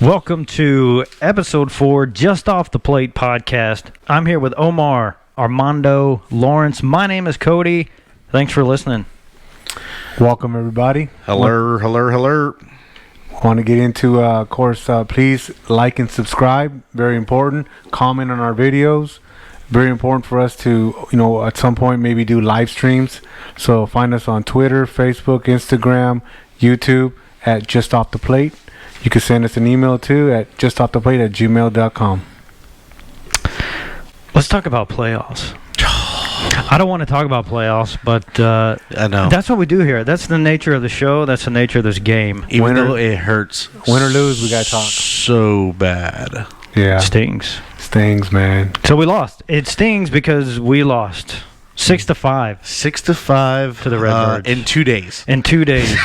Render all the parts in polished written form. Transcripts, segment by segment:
Welcome to episode 4, Just Off the Plate podcast. I'm here with Omar, Armando, Lawrence. My name is Cody. Thanks for listening. Welcome, everybody. Hello. Want to get into, of course, please like and subscribe. Very important. Comment on our videos. Very important for us to, at some point maybe do live streams. So find us on Twitter, Facebook, Instagram, YouTube at Just Off the Plate. You can send us an email too at justofftheplate@gmail.com. Let's talk about playoffs. I don't want to talk about playoffs, but I know. that's what we do here. That's the nature of the show. That's the nature of this game. Even though it hurts. Win or lose, we got to talk. So bad. Yeah. Stings, man. So we lost. It stings because we lost 6-5. 6-5 to the Redbirds in 2 days. In 2 days.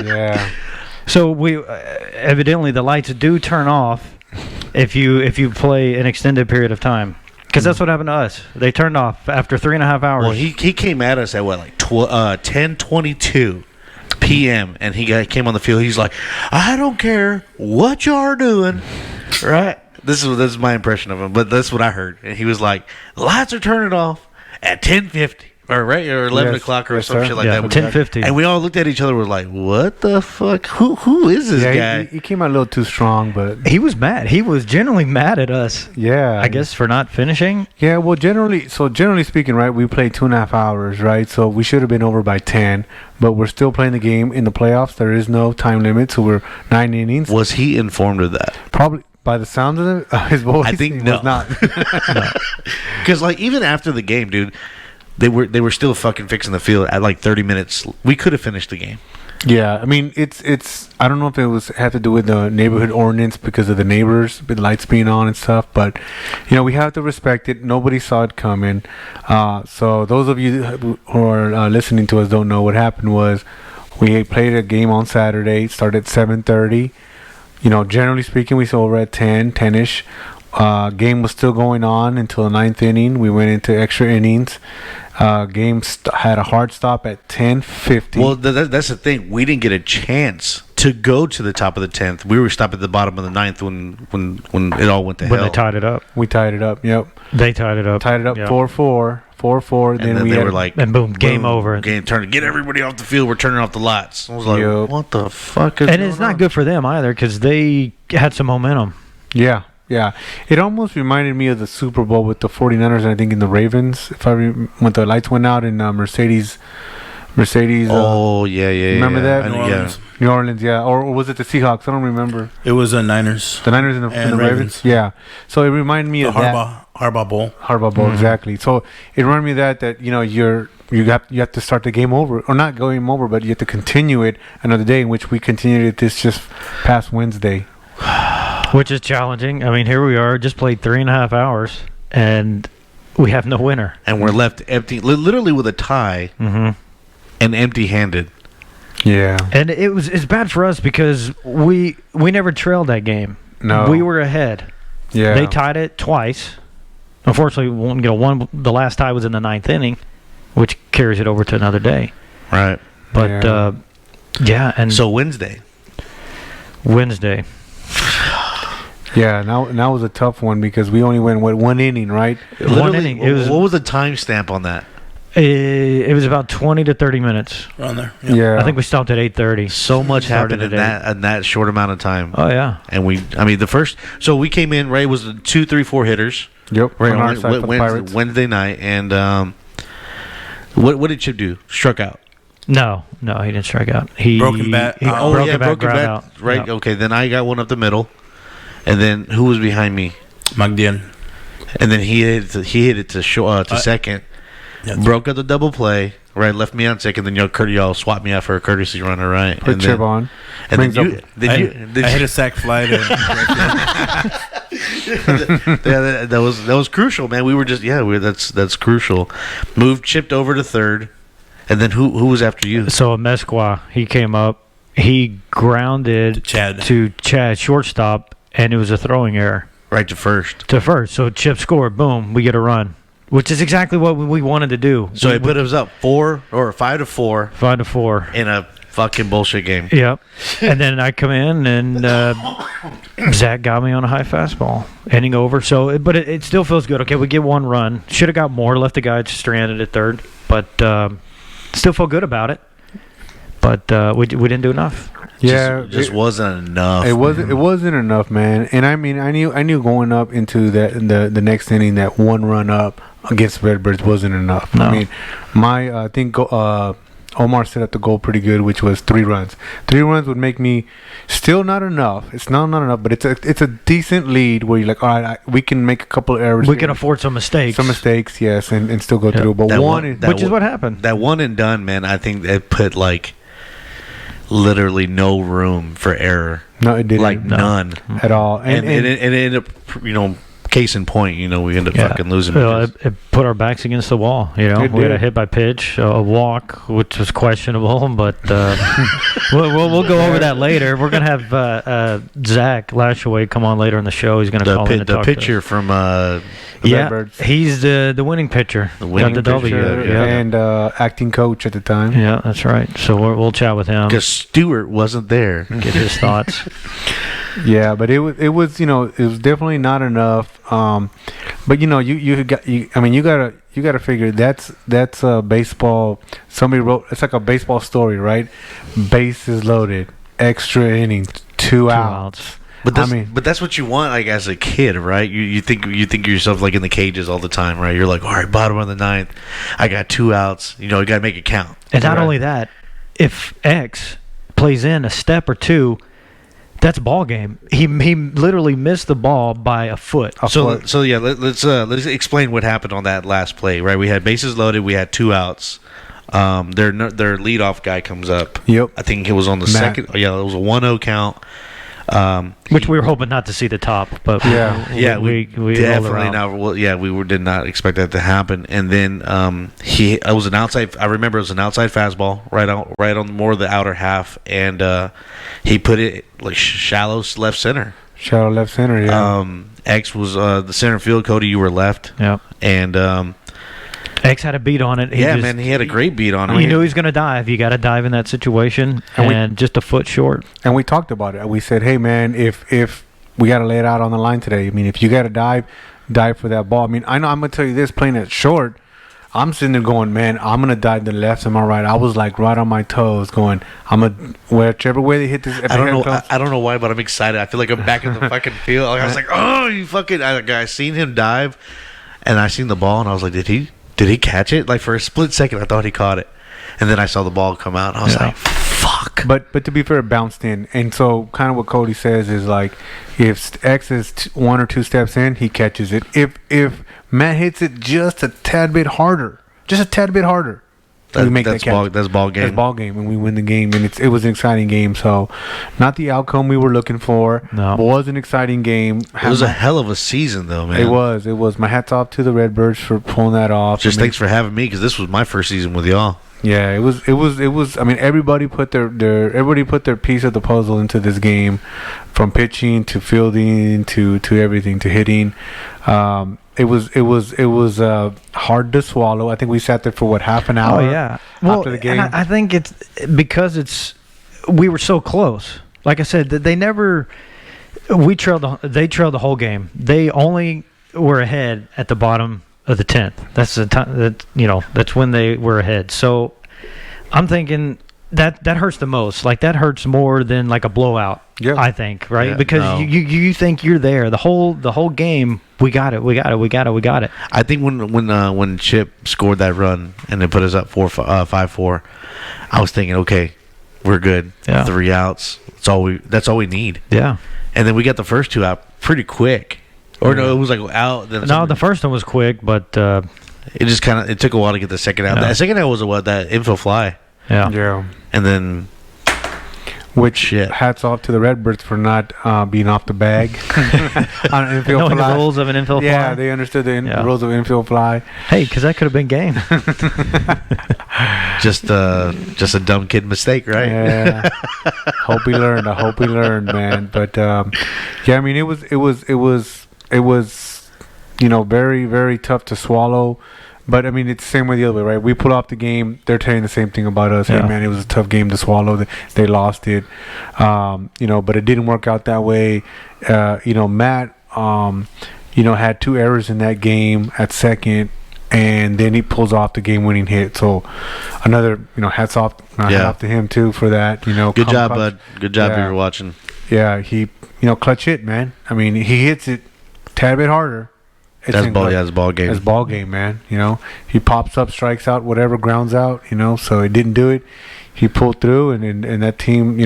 Yeah. So we evidently the lights do turn off if you play an extended period of time, because that's what happened to us. They turned off after 3.5 hours. Well, he came at us at 10:22 p.m. and he came on the field. He's like, I don't care what y'all are doing, right? This is my impression of him, but that's what I heard. And he was like, lights are turning off at 10:50. Or 11 o'clock or some shit like that. 10:50. And we all looked at each other. We're like, "What the fuck? Who is this guy?" He came out a little too strong, but he was mad. He was genuinely mad at us. Yeah, I guess for not finishing. Yeah, well, generally speaking, right? We played 2.5 hours, right? So we should have been over by 10, but we're still playing the game in the playoffs. There is no time limit, so we're 9 innings. Was he informed of that? Probably. By the sound of his voice, I think he no. was not. Because even after the game, dude. They were still fucking fixing the field at 30 minutes. We could have finished the game. Yeah, I mean it's. I don't know if it had to do with the neighborhood ordinance because of the neighbors, with lights being on and stuff. But we have to respect it. Nobody saw it coming. So those of you who are listening to us don't know what happened was we played a game on Saturday. It started at 7:30. Generally speaking, we saw over at 10-ish. Game was still going on until the 9th inning. We went into extra innings. Game had a hard stop at 10:50. Well, that's the thing. We didn't get a chance to go to the top of the 10th. We were stopped at the bottom of the 9th when it all went to hell. When they tied it up. We tied it up. Yep. They tied it up. 4-4. 4-4. And then they were like, and boom, game over. Game turned. Get everybody off the field. We're turning off the lights. I was like, what the fuck is And it's not good for them either because they had some momentum. Yeah. Yeah, it almost reminded me of the Super Bowl with the 49ers, and I think in the Ravens, when the lights went out in Mercedes. Oh, yeah. Remember that? New Orleans. New Orleans, yeah. Or was it the Seahawks? I don't remember. It was the Niners. The Niners and the Ravens? Yeah. So it reminded me of that. Harbaugh Bowl. Harbaugh Bowl, exactly. So it reminded me of that you have to start the game over, or not game over, but you have to continue it another day, in which we continued it this just past Wednesday. Which is challenging. I mean, here we are, just played 3.5 hours, and we have no winner. And we're left empty, literally with a tie and empty-handed. Yeah. And it's bad for us because we never trailed that game. No. We were ahead. Yeah. They tied it twice. Unfortunately, the last tie was in the 9th inning, which carries it over to another day. Right. But, and so Wednesday. Yeah, now was a tough one because we only went one inning, right? One inning. What was the timestamp on that? It was about 20 to 30 minutes. Around there. Yeah. I think we stopped at 8:30. So much happened in that short amount of time. Oh yeah. And we came in. Ray was the 2, 3, 4 hitters. Yep. Right on our side for the Pirates. Wednesday night, and what did Chip do? Struck out. No, he didn't strike out. He broken bat. Broken bat. Out. Right. Yep. Okay. Then I got one up the middle, and then who was behind me? Magdiel. And then he hit it to second. Broke up the double play. Right, left me on second. Then y'all swapped me out for a courtesy runner. Right. Put Chip on. And then I hit a sack fly. That was crucial, man. We were just that's crucial. Moved Chipped over to third. And then who was after you? So Mesqua, he came up. He grounded to Chad shortstop, and it was a throwing error. Right to first. So Chip scored. Boom. We get a run, which is exactly what we wanted to do. So it put us up 5-4. 5-4 in a fucking bullshit game. Yep. And then I come in and Zach got me on a high fastball, inning over. So, but it still feels good. Okay, we get one run. Should have got more. Left the guy stranded at third, but still feel good about it. But we didn't do enough. Yeah, just wasn't enough. It wasn't enough, man. And I mean, I knew going up into the next inning that one run up against Redbirds wasn't enough. No. I mean, I think Omar set up the goal pretty good, which was 3 runs. 3 runs would make me still not enough. It's not enough, but it's a decent lead where you're like, all right, we can make a couple of errors. We can afford some mistakes. Some mistakes, yes, and still go through. But which is what happened. That one and done, man. I think it put like literally no room for error. No, it didn't. Like none at all. And it ended up, case in point, we ended up fucking losing. It put our backs against the wall. We had a hit by pitch, a walk, which was questionable, but we'll go over that later. We're gonna have Zach Lashaway come on later in the show. He's gonna call in to talk pitcher from Redbirds. He's the winning pitcher. The winning got the W. And acting coach at the time. Yeah, that's right. So we'll chat with him because Stewart wasn't there. Get his thoughts. Yeah, but it was it was definitely not enough. But you gotta figure that's a baseball. Somebody wrote it's like a baseball story, right? Bases loaded, extra innings, 2 outs. But that's what you want, like as a kid, right? You think of yourself like in the cages all the time, right? You're like, all right, bottom of the ninth, I got 2 outs. You gotta make it count. And not only that, if X plays in a step or two, that's ball game. He literally missed the ball by a foot. So yeah, let's explain what happened on that last play. Right, we had bases loaded. We had 2 outs. Their leadoff guy comes up. Yep. I think it was on the second. Yeah, it was a 1-0 count. Which we were hoping not to see the top, but we definitely not. Well, yeah, did not expect that to happen. And then it was an outside. I remember it was an outside fastball right on more of the outer half, and he put it like shallow left center. Shallow left center. Yeah. X was the center field. Cody, you were left. Yeah. And X had a beat on it. He had a great beat on it. You knew he was going to dive. You got to dive in that situation, and just a foot short. And we talked about it. We said, hey, man, if we got to lay it out on the line today. I mean, if you got to dive for that ball. I mean, I know I'm going to tell you this, playing it short, I'm sitting there going, man, I'm going to dive to the left and my right. I was like right on my toes going, whichever way they hit this. I don't know why, but I'm excited. I feel like I'm back in the fucking field. I was like, oh, you fucking. I seen him dive, and I seen the ball, and I was like, Did he catch it? Like for a split second, I thought he caught it, and then I saw the ball come out, and I was like, "Fuck!" But to be fair, it bounced in, and so kind of what Cody says is like, if X is 1 or 2 steps in, he catches it. If Matt hits it just a tad bit harder, we make that catch. That's ball game. That's ball game, and we win the game, and it was an exciting game. So, not the outcome we were looking for. No, but it was an exciting game. It was a hell of a season, though, man. It was. My hats off to the Redbirds for pulling that off. Just thanks for having me, because this was my first season with y'all. Yeah, it was. I mean, everybody put their piece of the puzzle into this game, from pitching to fielding to everything to hitting. It was hard to swallow. I think we sat there for half an hour. Oh yeah. Well, after the game. And I think it's because we were so close. Like I said, they trailed the whole game. They only were ahead at the bottom of the 10th. That's the time that's when they were ahead. So I'm thinking that hurts the most. Like that hurts more than like a blowout. Yeah. I think, right? Yeah, because you think you're there. The whole game, we got it. I think when Chip scored that run and they put us up 5-4, I was thinking, okay, we're good. Yeah. 3 outs. That's all we need. Yeah. And then we got the first 2 out pretty quick. Or no, it was like out. Then No, the first one was quick, but it just it took a while to get the second out. Yeah. The second out was that infield fly. yeah. And then hats off to the Redbirds for not being off the bag on an infield Knowing fly. the rules of an infield fly. Yeah, they understood the rules of infield fly. Hey, because that could have been game. just a dumb kid mistake, right? Yeah. I hope he learned, man. But yeah, I mean, it was very, very tough to swallow. But I mean, it's the same way the other way, right? We pull off the game, they're telling the same thing about us. Yeah. Hey, man, it was a tough game to swallow. They lost it, but it didn't work out that way. Matt, had 2 errors in that game at second, and then he pulls off the game-winning hit. So another, hats off, hat off to him too for that. Good job, clutch. bud. Good job if you're watching. Yeah, he, clutch hit, man. I mean, he hits it a tad bit harder. That's ball game. That's ball game, man. He pops up, strikes out, whatever, grounds out. So he didn't do it. He pulled through, and that team,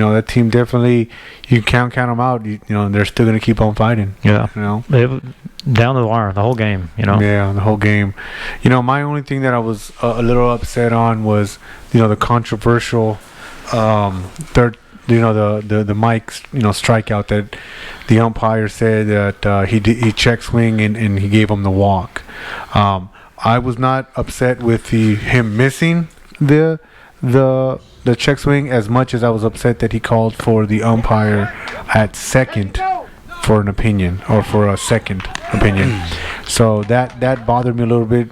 definitely, you can't count them out. They're still going to keep on fighting. Yeah. Down the wire, the whole game. Yeah, the whole game. My only thing that I was a little upset on was, the controversial third. The Mike strikeout that the umpire said that he check swing and he gave him the walk. I was not upset with him missing the check swing as much as I was upset that he called for the umpire at second for an opinion, or for a second opinion. So that bothered me a little bit.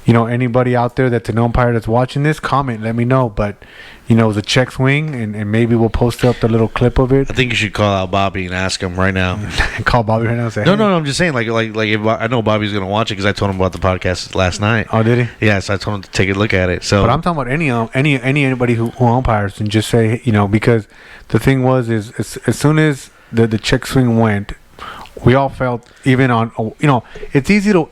Anybody out there that's an umpire that's watching this, comment, let me know. But it was a check swing, and maybe we'll post up the little clip of it. I think you should call out Bobby and ask him right now. Call Bobby right now and say, No, I'm just saying, like if I know Bobby's gonna watch it because I told him about the podcast last night. Oh, did he? Yeah, so I told him to take a look at it. So, but I'm talking about anybody who umpires, and just say, because the thing was is as soon as the check swing went, we all felt, even on, it's easy to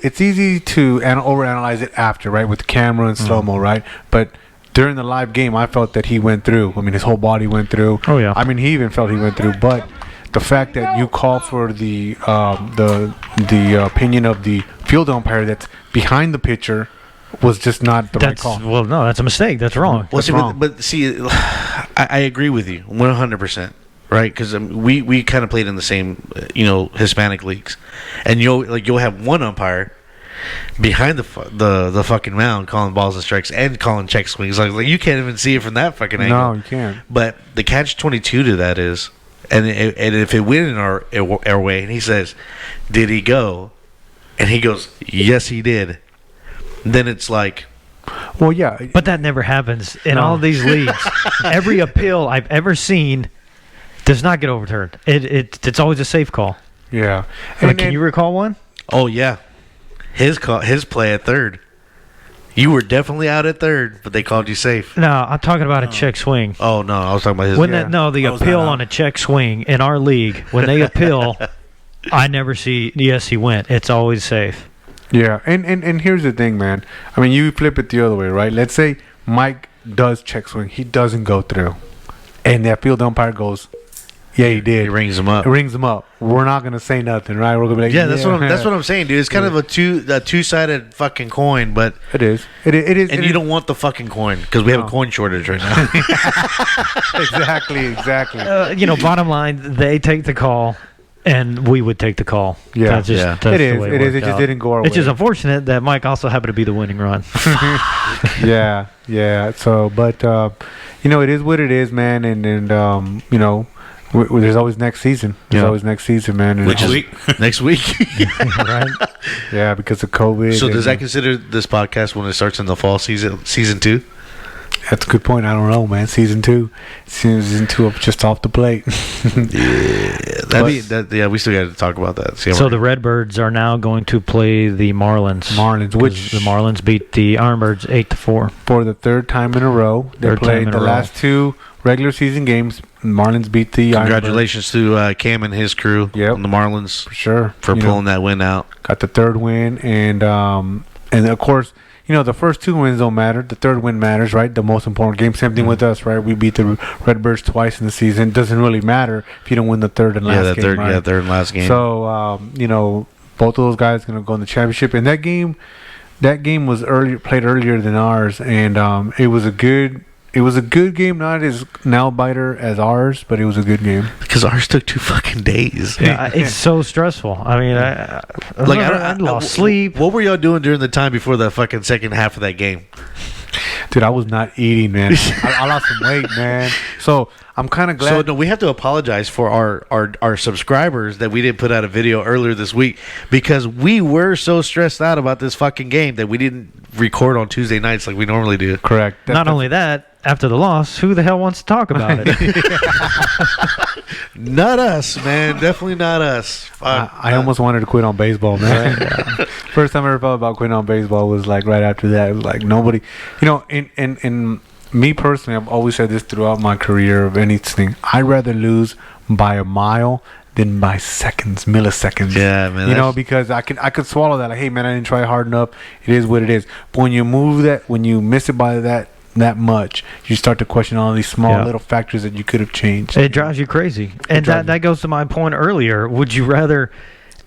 overanalyze it after, right, with the camera and slow-mo, right? But during the live game, I felt that he went through. I mean, his whole body went through. Oh, yeah. I mean, he even felt he went through. But the fact that you call for the opinion of the field umpire that's behind the pitcher was just not the right call. Well, no, that's a mistake. That's wrong. well, That's see, wrong. but see, I agree with you 100%. Right, because we kind of played in the same, Hispanic leagues, and you'll have one umpire behind the fucking mound calling balls and strikes and calling check swings. Like you can't even see it from that fucking angle. No, you can't. But the catch-22 to that is, and if it went in our way, and he says, "Did he go?" and he goes, "Yes, he did," then it's like. Well, yeah, But that never happens in all of these leagues. Every appeal I've ever seen does not get overturned. It's always a safe call. yeah. Can you recall one? Oh yeah, his play at third. You were definitely out at third, but they called you safe. No, I'm talking about a check swing. Oh no, I was talking about his. The I was appeal not on a check swing in our league, when they appeal, I never see, yes, he went. It's always safe. Yeah, and here's the thing, man. I mean, you flip it the other way, right? Let's say Mike does check swing. He doesn't go through. And that field umpire goes, yeah, he did. He rings him up. It rings him up. We're not going to say nothing, right? We're going to be like, Yeah, that's what I'm saying, dude. It's kind of a two-sided fucking coin, but It is. It is. and it you is. don't want the fucking coin because we have a coin shortage right now. Exactly. Bottom line, they take the call, and we would take the call. Yeah. That's just, Yeah. That's It the is. way It is. worked It just out. didn't go our It's way. just unfortunate that Mike also happened to be the winning run. Yeah. So, but, it is what it is, man. And there's always next season. There's Yeah. always next season, man. And Next week. Next week. Right? Yeah, because of COVID. So does and- that consider this podcast when it starts in the fall season 2? That's a good point. I don't know, man. Season 2 of just off the plate. Yeah, we still got to talk about that. See how So we're- the Redbirds are now going to play the Marlins. Marlins, 'Cause which the Marlins beat the Ironbirds 8-4. for the third time in a row, they Third time played in the a row. last 2 regular season games. Marlins beat the Ironbirds. congratulations to Cam and his crew Yep. on the Marlins for sure for You pulling know, that win out. got the third win, and of course, the first 2 wins don't matter. The third win matters, right? The most important game. Same thing with us, right? We beat the Redbirds twice in the season. It doesn't really matter if you don't win the third and last game. Right? Third and last game. So both of those guys going to go in the championship. And that game was played earlier than ours, and it was a good game. Not as nail biter as ours, but it was a good game. Because ours took 2 fucking days. Yeah, it's so stressful. I mean, I lost sleep. What were y'all doing during the time before the fucking second half of that game? Dude, I was not eating, man. I lost some weight, man. So I'm kind of glad. So no, we have to apologize for our subscribers that we didn't put out a video earlier this week because we were so stressed out about this fucking game that we didn't record on Tuesday nights like we normally do. Correct. Not only that, after the loss, who the hell wants to talk about it? Not us, man. Definitely not us. I almost wanted to quit on baseball, man. First time I ever felt about quitting on baseball was like right after that. It was like nobody, in me personally, I've always said this throughout my career of anything. I'd rather lose by a mile than by seconds, milliseconds. Yeah, man. Because I could swallow that. Like, hey, man, I didn't try hard enough. It is what it is. But when you when you miss it by that much, you start to question all these small little factors that you could have changed. It drives you crazy. And that goes to my point earlier. Would you rather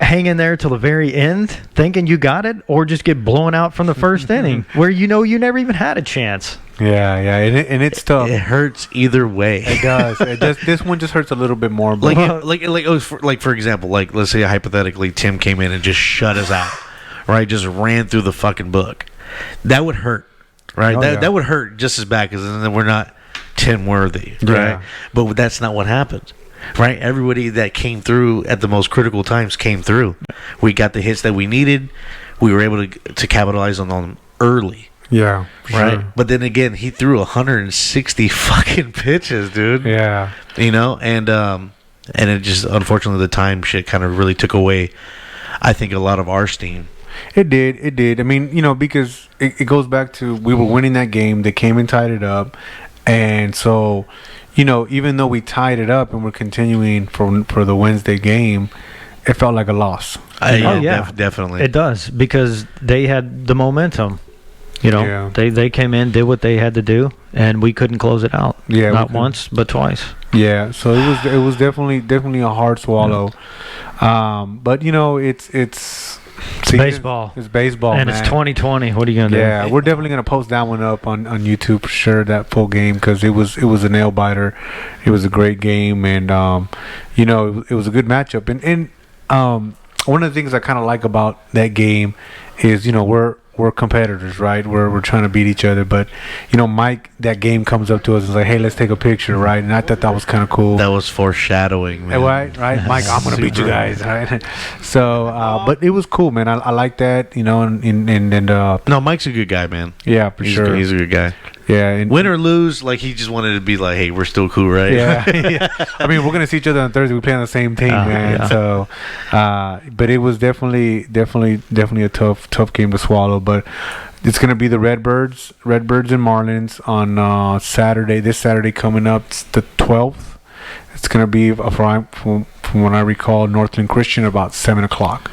hang in there till the very end thinking you got it, or just get blown out from the first inning where you never even had a chance? Yeah, and it's tough. It hurts either way. It does. This one just hurts a little bit more. But For example, like let's say hypothetically Tim came in and just shut us out, right? Just ran through the fucking book. That would hurt, right? That would hurt just as bad because then we're not Tim worthy, right? Yeah. But that's not what happened. Right, everybody that came through at the most critical times came through. We got the hits that we needed. We were able to capitalize on them early. Yeah, right. sure. But then again, he threw 160 fucking pitches, dude. Yeah, and it just unfortunately the time shit kind of really took away, I think, a lot of our steam. It did. I mean, because it goes back to we were winning that game. They came and tied it up, and so. Even though we tied it up and we're continuing for the Wednesday game, it felt like a loss. Definitely. It does, because they had the momentum. Yeah. They came in, did what they had to do, and we couldn't close it out. Yeah, not once, but twice. Yeah, so it was definitely a hard swallow. But it's baseball. It's baseball, and man. It's 2020. What are you gonna do? Yeah, we're definitely gonna post that one up on YouTube for sure. That full game, because it was a nail biter. It was a great game, and it was a good matchup. And one of the things I kind of like about that game is we're competitors, right? We're trying to beat each other, but Mike, that game comes up to us and is like, hey, let's take a picture, right? And I thought that was kind of cool. That was foreshadowing, man. Right, Mike, I'm gonna beat you guys, right? So but it was cool, man. I like that, and no, Mike's a good guy, man. Yeah, for sure. He's a good guy. Yeah, and win or lose, like he just wanted to be like, hey, we're still cool, right? Yeah. I mean, we're gonna see each other on Thursday. We play on the same team, man. Yeah. So, but it was definitely a tough game to swallow. But it's gonna be the Redbirds and Marlins on Saturday. This Saturday coming up, it's the 12th. It's gonna be from what I recall, Northland Christian about 7:00.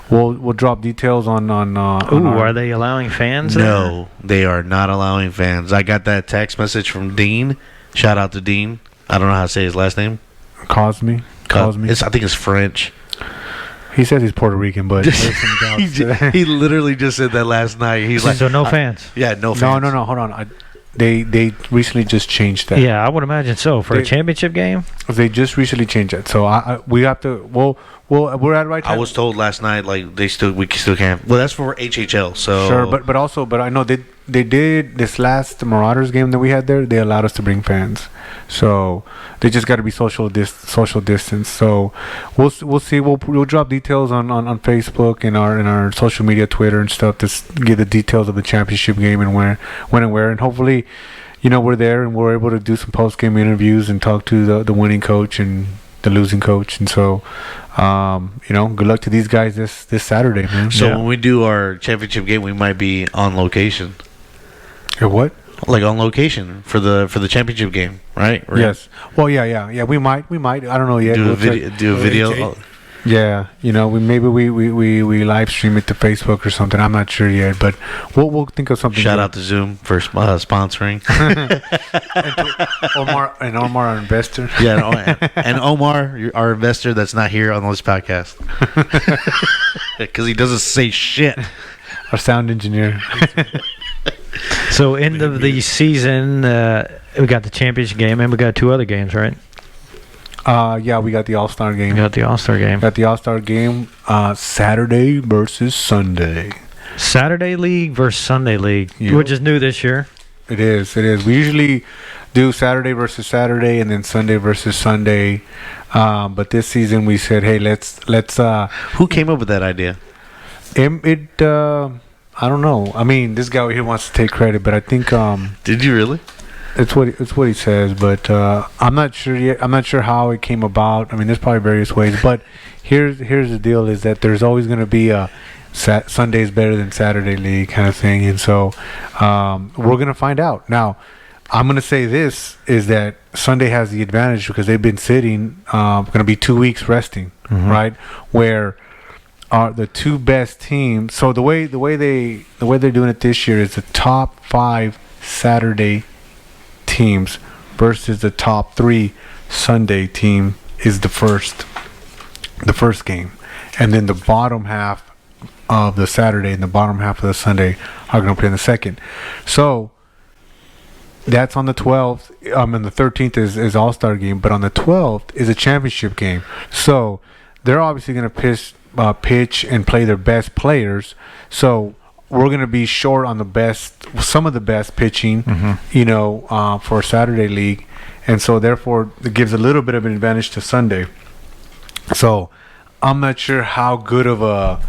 We'll drop details on. Are they allowing fans? No, they are not allowing fans. I got that text message from Dean. Shout out to Dean. I don't know how to say his last name. Cosme. I think it's French. He says he's Puerto Rican, but there's some doubts. He literally just said that last night. He's like, so no fans. Yeah, no fans. No. Hold on. They recently just changed that. Yeah, I would imagine so for a championship game. They just recently changed it, so we have to. Well, we're at right time. I was told last night like we still can't. Well, that's for HHL. So sure, but I know they did this last Marauders game that we had there. They allowed us to bring fans, so they just got to be social distance. So we'll see. We'll drop details on Facebook and our social media, Twitter and stuff, to give the details of the championship game and when and where, and hopefully, we're there and we're able to do some post game interviews and talk to the winning coach and the losing coach. And so, good luck to these guys this Saturday, man. So when we do our championship game, we might be on location. Or what? Like on location for the championship game, right? Yes. Well, yeah. We might. I don't know yet. Do a video. Yeah, we live stream it to Facebook or something. I'm not sure yet, but we'll think of something. Shout out to Zoom for sponsoring. and Omar, our investor. Yeah, and Omar, our investor that's not here on this podcast because he doesn't say shit. Our sound engineer. So end of the season, we got the championship game and we got 2 other games, right? Yeah, we got the All-Star game. Got the All-Star game Saturday versus Sunday. Saturday League versus Sunday League, which is new this year. It is. We usually do Saturday versus Saturday and then Sunday versus Sunday. But this season we said, hey, let's. Who came up with that idea? I don't know. I mean, this guy over here wants to take credit, but I think Did you really? it's what he says. But I'm not sure yet. I'm not sure how it came about. I mean, there's probably various ways. But here's the deal: is that there's always going to be a Sunday's better than Saturday league kind of thing, and so we're gonna find out. Now, I'm gonna say this is that Sunday has the advantage because they've been sitting, gonna be 2 weeks resting, right? Where are the two best teams? So the way they're doing it this year is the top 5 Saturday teams versus the top 3 Sunday team is the first game, and then the bottom half of the Saturday and the bottom half of the Sunday are going to play in the second. So that's on the 12th. And the 13th is Allstar game, but on the 12th is a championship game. So they're obviously going to pitch and play their best players. So we're going to be short on some of the best pitching, for Saturday league, and so therefore it gives a little bit of an advantage to Sunday. So I'm not sure how good of a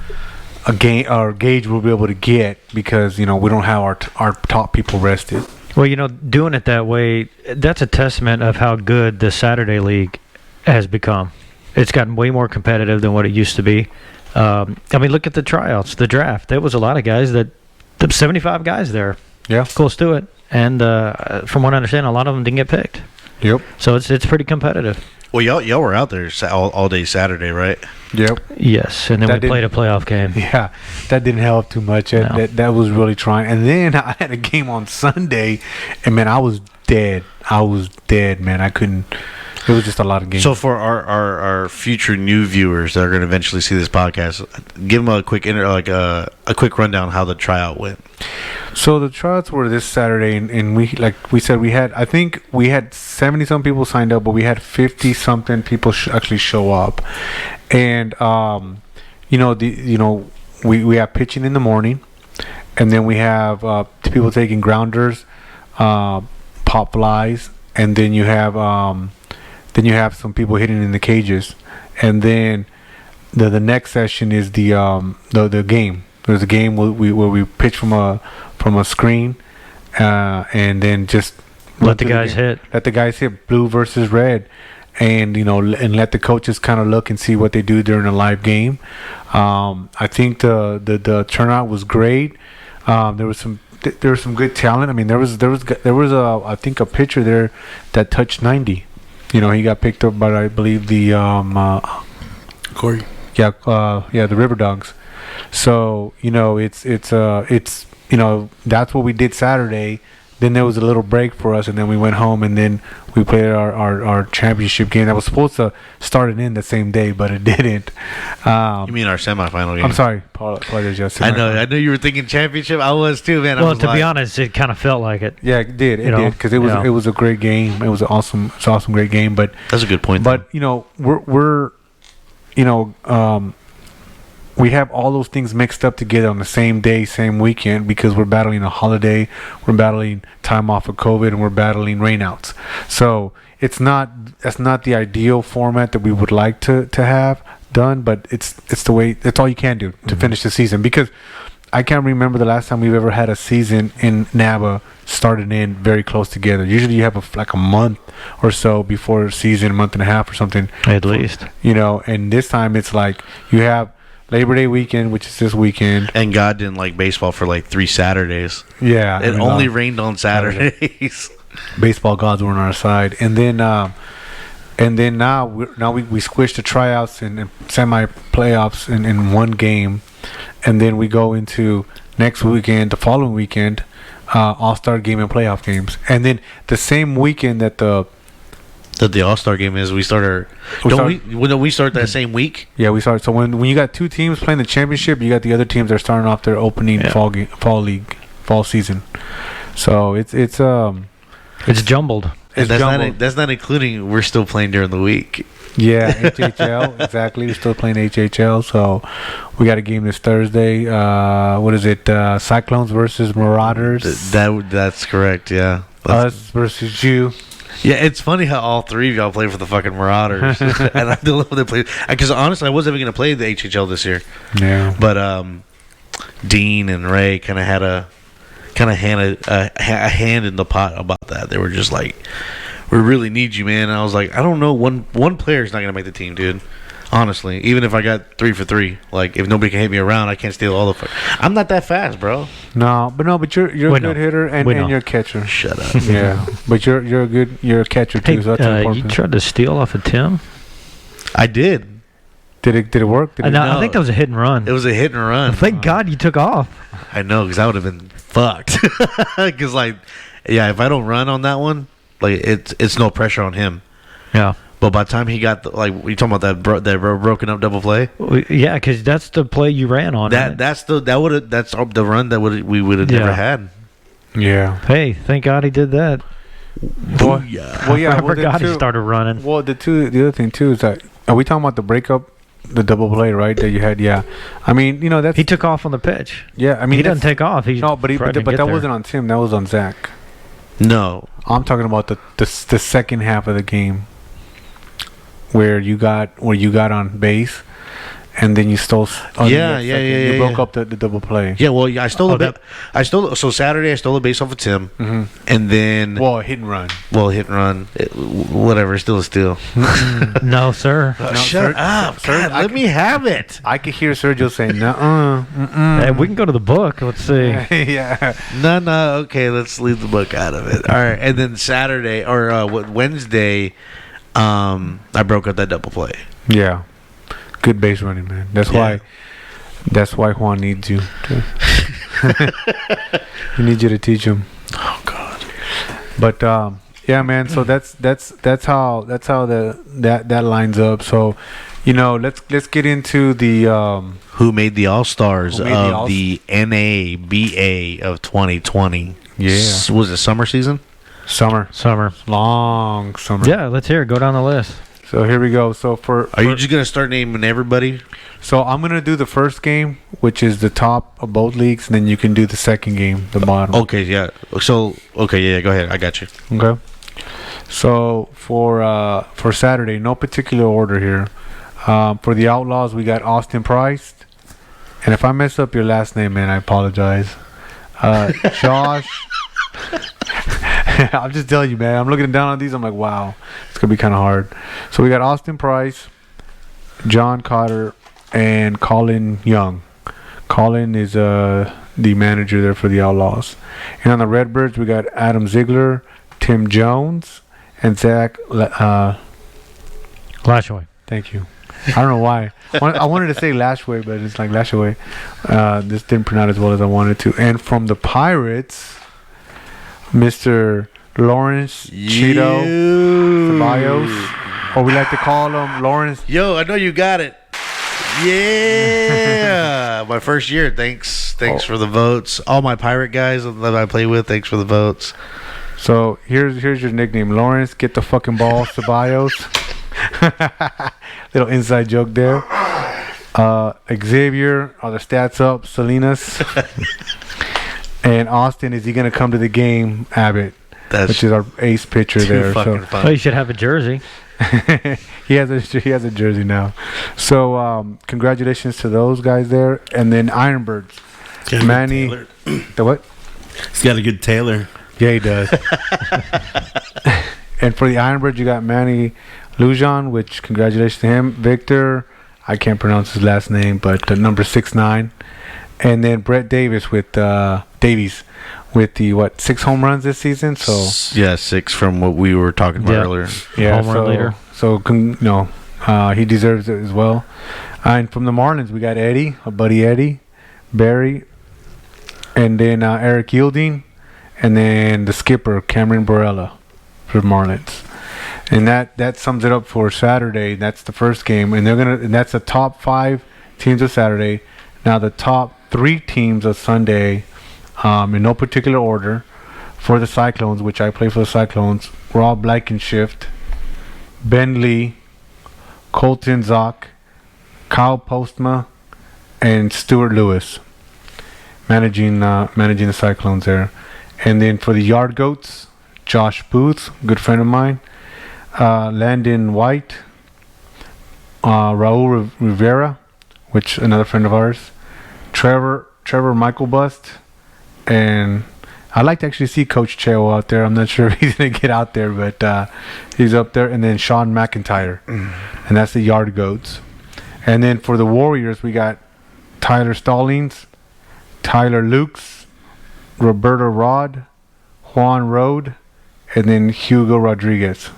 game or gauge we'll be able to get because we don't have our top people rested. Well, doing it that way, that's a testament of how good the Saturday league has become. It's gotten way more competitive than what it used to be. I mean, look at the tryouts, the draft. There was a lot of guys the 75 guys there. Yeah, close to it. And from what I understand, a lot of them didn't get picked. Yep. So it's pretty competitive. Well, y'all were out there all day Saturday, right? Yep. Yes, and then we played a playoff game. Yeah, that didn't help too much. No. That was really trying. And then I had a game on Sunday, and man, I was dead. Man. I couldn't. It was just a lot of games. So for our future new viewers that are going to eventually see this podcast, give them a quick a quick rundown how the tryout went. So the tryouts were this Saturday, and we, like we said, I think we had 70-some people signed up, but we had 50-something people actually show up. And we have pitching in the morning, and then we have people taking grounders, pop flies, and then you have some people hitting in the cages, and then the next session is the game. There's a game where we pitch from a screen, and then just let the guys hit. Let the guys hit blue versus red, and and let the coaches kind of look and see what they do during a live game. I think the turnout was great. There was some good talent. I mean, there was I think a pitcher there that touched 90. He got picked up by, I believe, the Corey. the River Dogs. So it's that's what we did Saturday. Then there was a little break for us, and then we went home, and then we played our championship game that was supposed to start and end the same day, but it didn't. You mean our semifinal game? I'm sorry, apologize. Yes, I know you were thinking championship. I was too, man. Well, to be honest, it kind of felt like it. Yeah, it did because it was a great game. It was an awesome, great game. But that's a good point. But we have all those things mixed up together on the same day, same weekend, because we're battling a holiday, we're battling time off of COVID, and we're battling rainouts. So that's not the ideal format that we would like to have done, but it's the way. That's all you can do to finish the season, because I can't remember the last time we've ever had a season in Naba started in very close together. Usually you have a month or so before season, a month and a half or something. At least. And this time it's like you have Labor Day weekend, which is this weekend. And God didn't like baseball for like 3 Saturdays. Yeah. It only rained on Saturdays. Baseball gods were on our side. And then now we squished the tryouts and semi playoffs in one game. And then we go into next weekend, the following weekend, All-Star game and playoff games. And then the same weekend that the All-Star game is, we start that same week? Yeah, we start. So when you got two teams playing the championship, you got the other teams that are starting off their opening fall season. So it's jumbled. And that's not including we're still playing during the week. Yeah, HHL, exactly. We're still playing HHL, so we got a game this Thursday. What is it? Cyclones versus Marauders. That's correct. Yeah. Us versus you. Yeah, it's funny how all three of y'all play for the fucking Marauders, and I'm the only one that plays. Because honestly, I wasn't even gonna play the HHL this year. Yeah. But Dean and Ray kind of had a hand in the pot about that. They were just like, "We really need you, man." And I was like, "I don't know. One player's not gonna make the team, dude. Honestly, even if I got 3 for 3, like if nobody can hit me around, I can't steal all the. I'm not that fast, bro. But you're a good hitter and you're a catcher. Shut up. Yeah, but you're a catcher too. Hey, so that's important. you tried to steal off of Tim? I did. Did it work? No, I think that was a hit and run. It was a hit and run. Thank God you took off. I know, because I would have been fucked. Because if I don't run on that one, like it's no pressure on him. Yeah. But by the time he got you talking about that broken up double play? Yeah, because that's the play you ran on. That's the run that we would have never had. Yeah. Hey, thank God he did that. Well, yeah. I forgot he started running. Well, the other thing too is that are we talking about the breakup, the double play, right? That you had, yeah. I mean, that's he took off on the pitch. Yeah, I mean he doesn't take off. But that wasn't on Tim. That was on Zach. No, I'm talking about the second half of the game. Where you got on base, and then you stole. You broke up the double play. Yeah, well, I stole So Saturday, I stole a base off of Tim, and then hit and run. Hit and run, whatever, still a steal. No, sir. No, shut up, sir. God, let me have it. I could hear Sergio saying, "No, hey, we can go to the book. Let's see." Yeah. No. Okay, let's leave the book out of it. All right, and then Saturday or Wednesday. I broke up that double play. Yeah, good base running, man. That's why Juan needs you. He needs you to teach him. Oh God. But yeah, man. So that's how that lines up. So, let's get into the who made the All-Stars of the NABA of 2020. Yeah. Was it summer season? Summer. Long summer. Yeah, let's hear it. Go down the list. So here we go. So are you just gonna start naming everybody? So I'm gonna do the first game, which is the top of both leagues, and then you can do the second game, the bottom. Okay, yeah. So go ahead. I got you. Okay. So for Saturday, no particular order here. For the Outlaws, we got Austin Price, and if I mess up your last name, man, I apologize. Josh. I'm just telling you, man. I'm looking down on these. I'm like, wow, it's gonna be kind of hard. So we got Austin Price, John Cotter, and Colin Young. Colin is the manager there for the Outlaws. And on the Redbirds, we got Adam Ziegler, Tim Jones, and Zach Lashaway. Thank you. I don't know why. I wanted to say Lashaway, but it's like Lashaway. This didn't pronounce as well as I wanted to. And from the Pirates, Mr. Lawrence Cheeto Ceballos, or we like to call him Lawrence. Yo, I know you got it. Yeah, my first year. Thanks for the votes. All my Pirate guys that I play with, thanks for the votes. So here's your nickname, Lawrence. Get the fucking ball, Ceballos. Little inside joke there. Xavier, are the stats up? Salinas. And Austin, is he going to come to the game? Abbott, which is our ace pitcher there. So well, you should have a jersey. he has a jersey now. So congratulations to those guys there. And then Ironbirds, Manny. The what? He's got a good tailor. Yeah, he does. And for the Ironbirds, you got Manny Lujan, which congratulations to him. Victor, I can't pronounce his last name, but number 6'9". And then Brett Davies with Davies with the 6 home runs this season. So 6 from what we were talking about earlier. Yeah, home run leader. So he deserves it as well. And from the Marlins, we got Eddie, our buddy Eddie, Barry, and then Eric Yielding, and then the skipper Cameron Barella for Marlins. And that sums it up for Saturday. That's the first game, and that's the top 5 teams of Saturday. Now the top 3 teams of Sunday, in no particular order, for the Cyclones, which I play for the Cyclones, Rob Blankenship, Ben Lee, Colton Zock, Kyle Postma, and Stuart Lewis, managing the Cyclones there. And then for the Yard Goats, Josh Booth, good friend of mine, Landon White, Raul Rivera, which another friend of ours, Trevor Michael Bust, and I'd like to actually see Coach Cheo out there. I'm not sure if he's going to get out there, but he's up there. And then Sean McIntyre. And that's the Yard Goats. And then for the Warriors, we got Tyler Stallings, Tyler Lukes, Roberto Rod, Juan Rode, and then Hugo Rodriguez.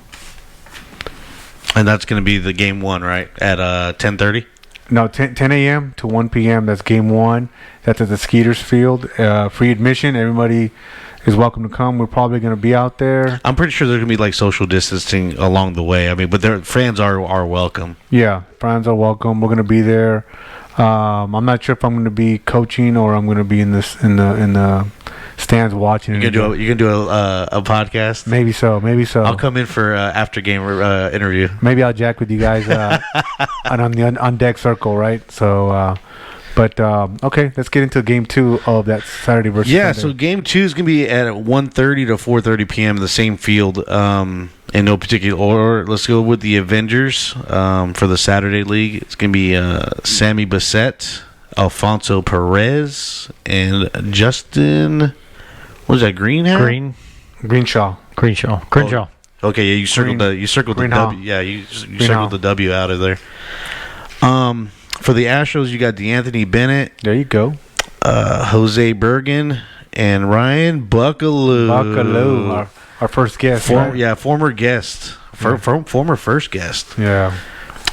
And that's going to be the game one, right? At 10:30? No, 10 a.m. to 1 p.m. That's game one. That's at the Skeeters Field. Free admission. Everybody is welcome to come. We're probably going to be out there. I'm pretty sure there's going to be like social distancing along the way. I mean, but their fans are welcome. Yeah, fans are welcome. We're going to be there. I'm not sure if I'm going to be coaching or I'm going to be in the stands watching. You can do a podcast. Maybe so. I'll come in for after game interview. Maybe I'll jack with you guys on the on deck circle, right? So, okay, let's get into game 2 of that Saturday versus Sunday. So game 2 is going to be at 1:30 to 4:30 p.m. the same field. In no particular order. Let's go with the Avengers for the Saturday League. It's going to be Sammy Bassett, Alfonso Perez, and Justin. What is that? Greenshaw. Okay, yeah, you circled the W. Yeah, you circled the W out of there. For the Astros, you got DeAnthony Bennett. There you go. Jose Bergen and Ryan Buckaloo. Our first guest. Right? Yeah, former guest. Former first guest. Yeah.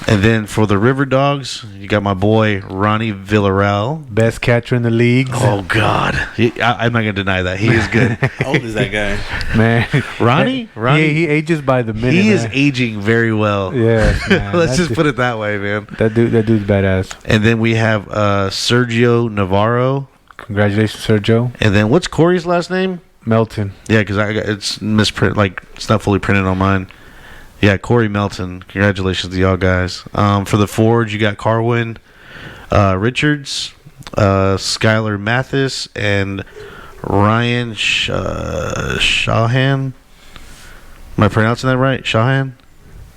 And then for the River Dogs, you got my boy Ronnie Villarreal. Best catcher in the league. Oh, God. I'm not going to deny that. He is good. How old is that guy? Man. Ronnie? He ages by the minute. He is aging very well. Yeah, man. Let's just put it that way, man. That dude's badass. And then we have Sergio Navarro. Congratulations, Sergio. And then what's Corey's last name? Melton. Yeah, because it's misprint, like it's not fully printed on mine. Yeah, Corey Melton. Congratulations to y'all guys. For the Forge, you got Carwin Richards, Skylar Mathis, and Ryan Shahan. Am I pronouncing that right? Shahan?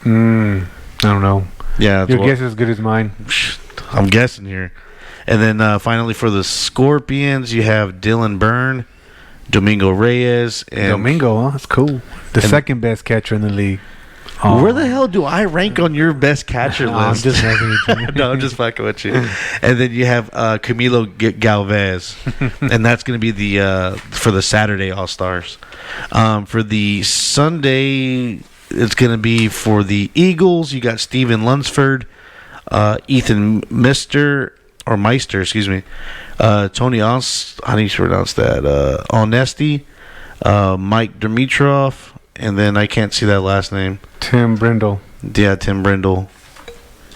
I don't know. Yeah, your guess is as good as mine. I'm guessing here. And then finally for the Scorpions, you have Dylan Byrne, Domingo Reyes, and Domingo, huh? That's cool. The second best catcher in the league. Oh. Where the hell do I rank on your best catcher list? I'm just messing with you. No, I'm just fucking with you. And then you have Camilo Galvez, and that's going to be the for the Saturday All-Stars. For the Sunday, it's going to be for the Eagles. You got Steven Lunsford, Ethan Meister, excuse me. Tony how do you pronounce that? Onesti, Mike Dimitrov, and then I can't see that last name. Tim Brindle. Yeah, Tim Brindle.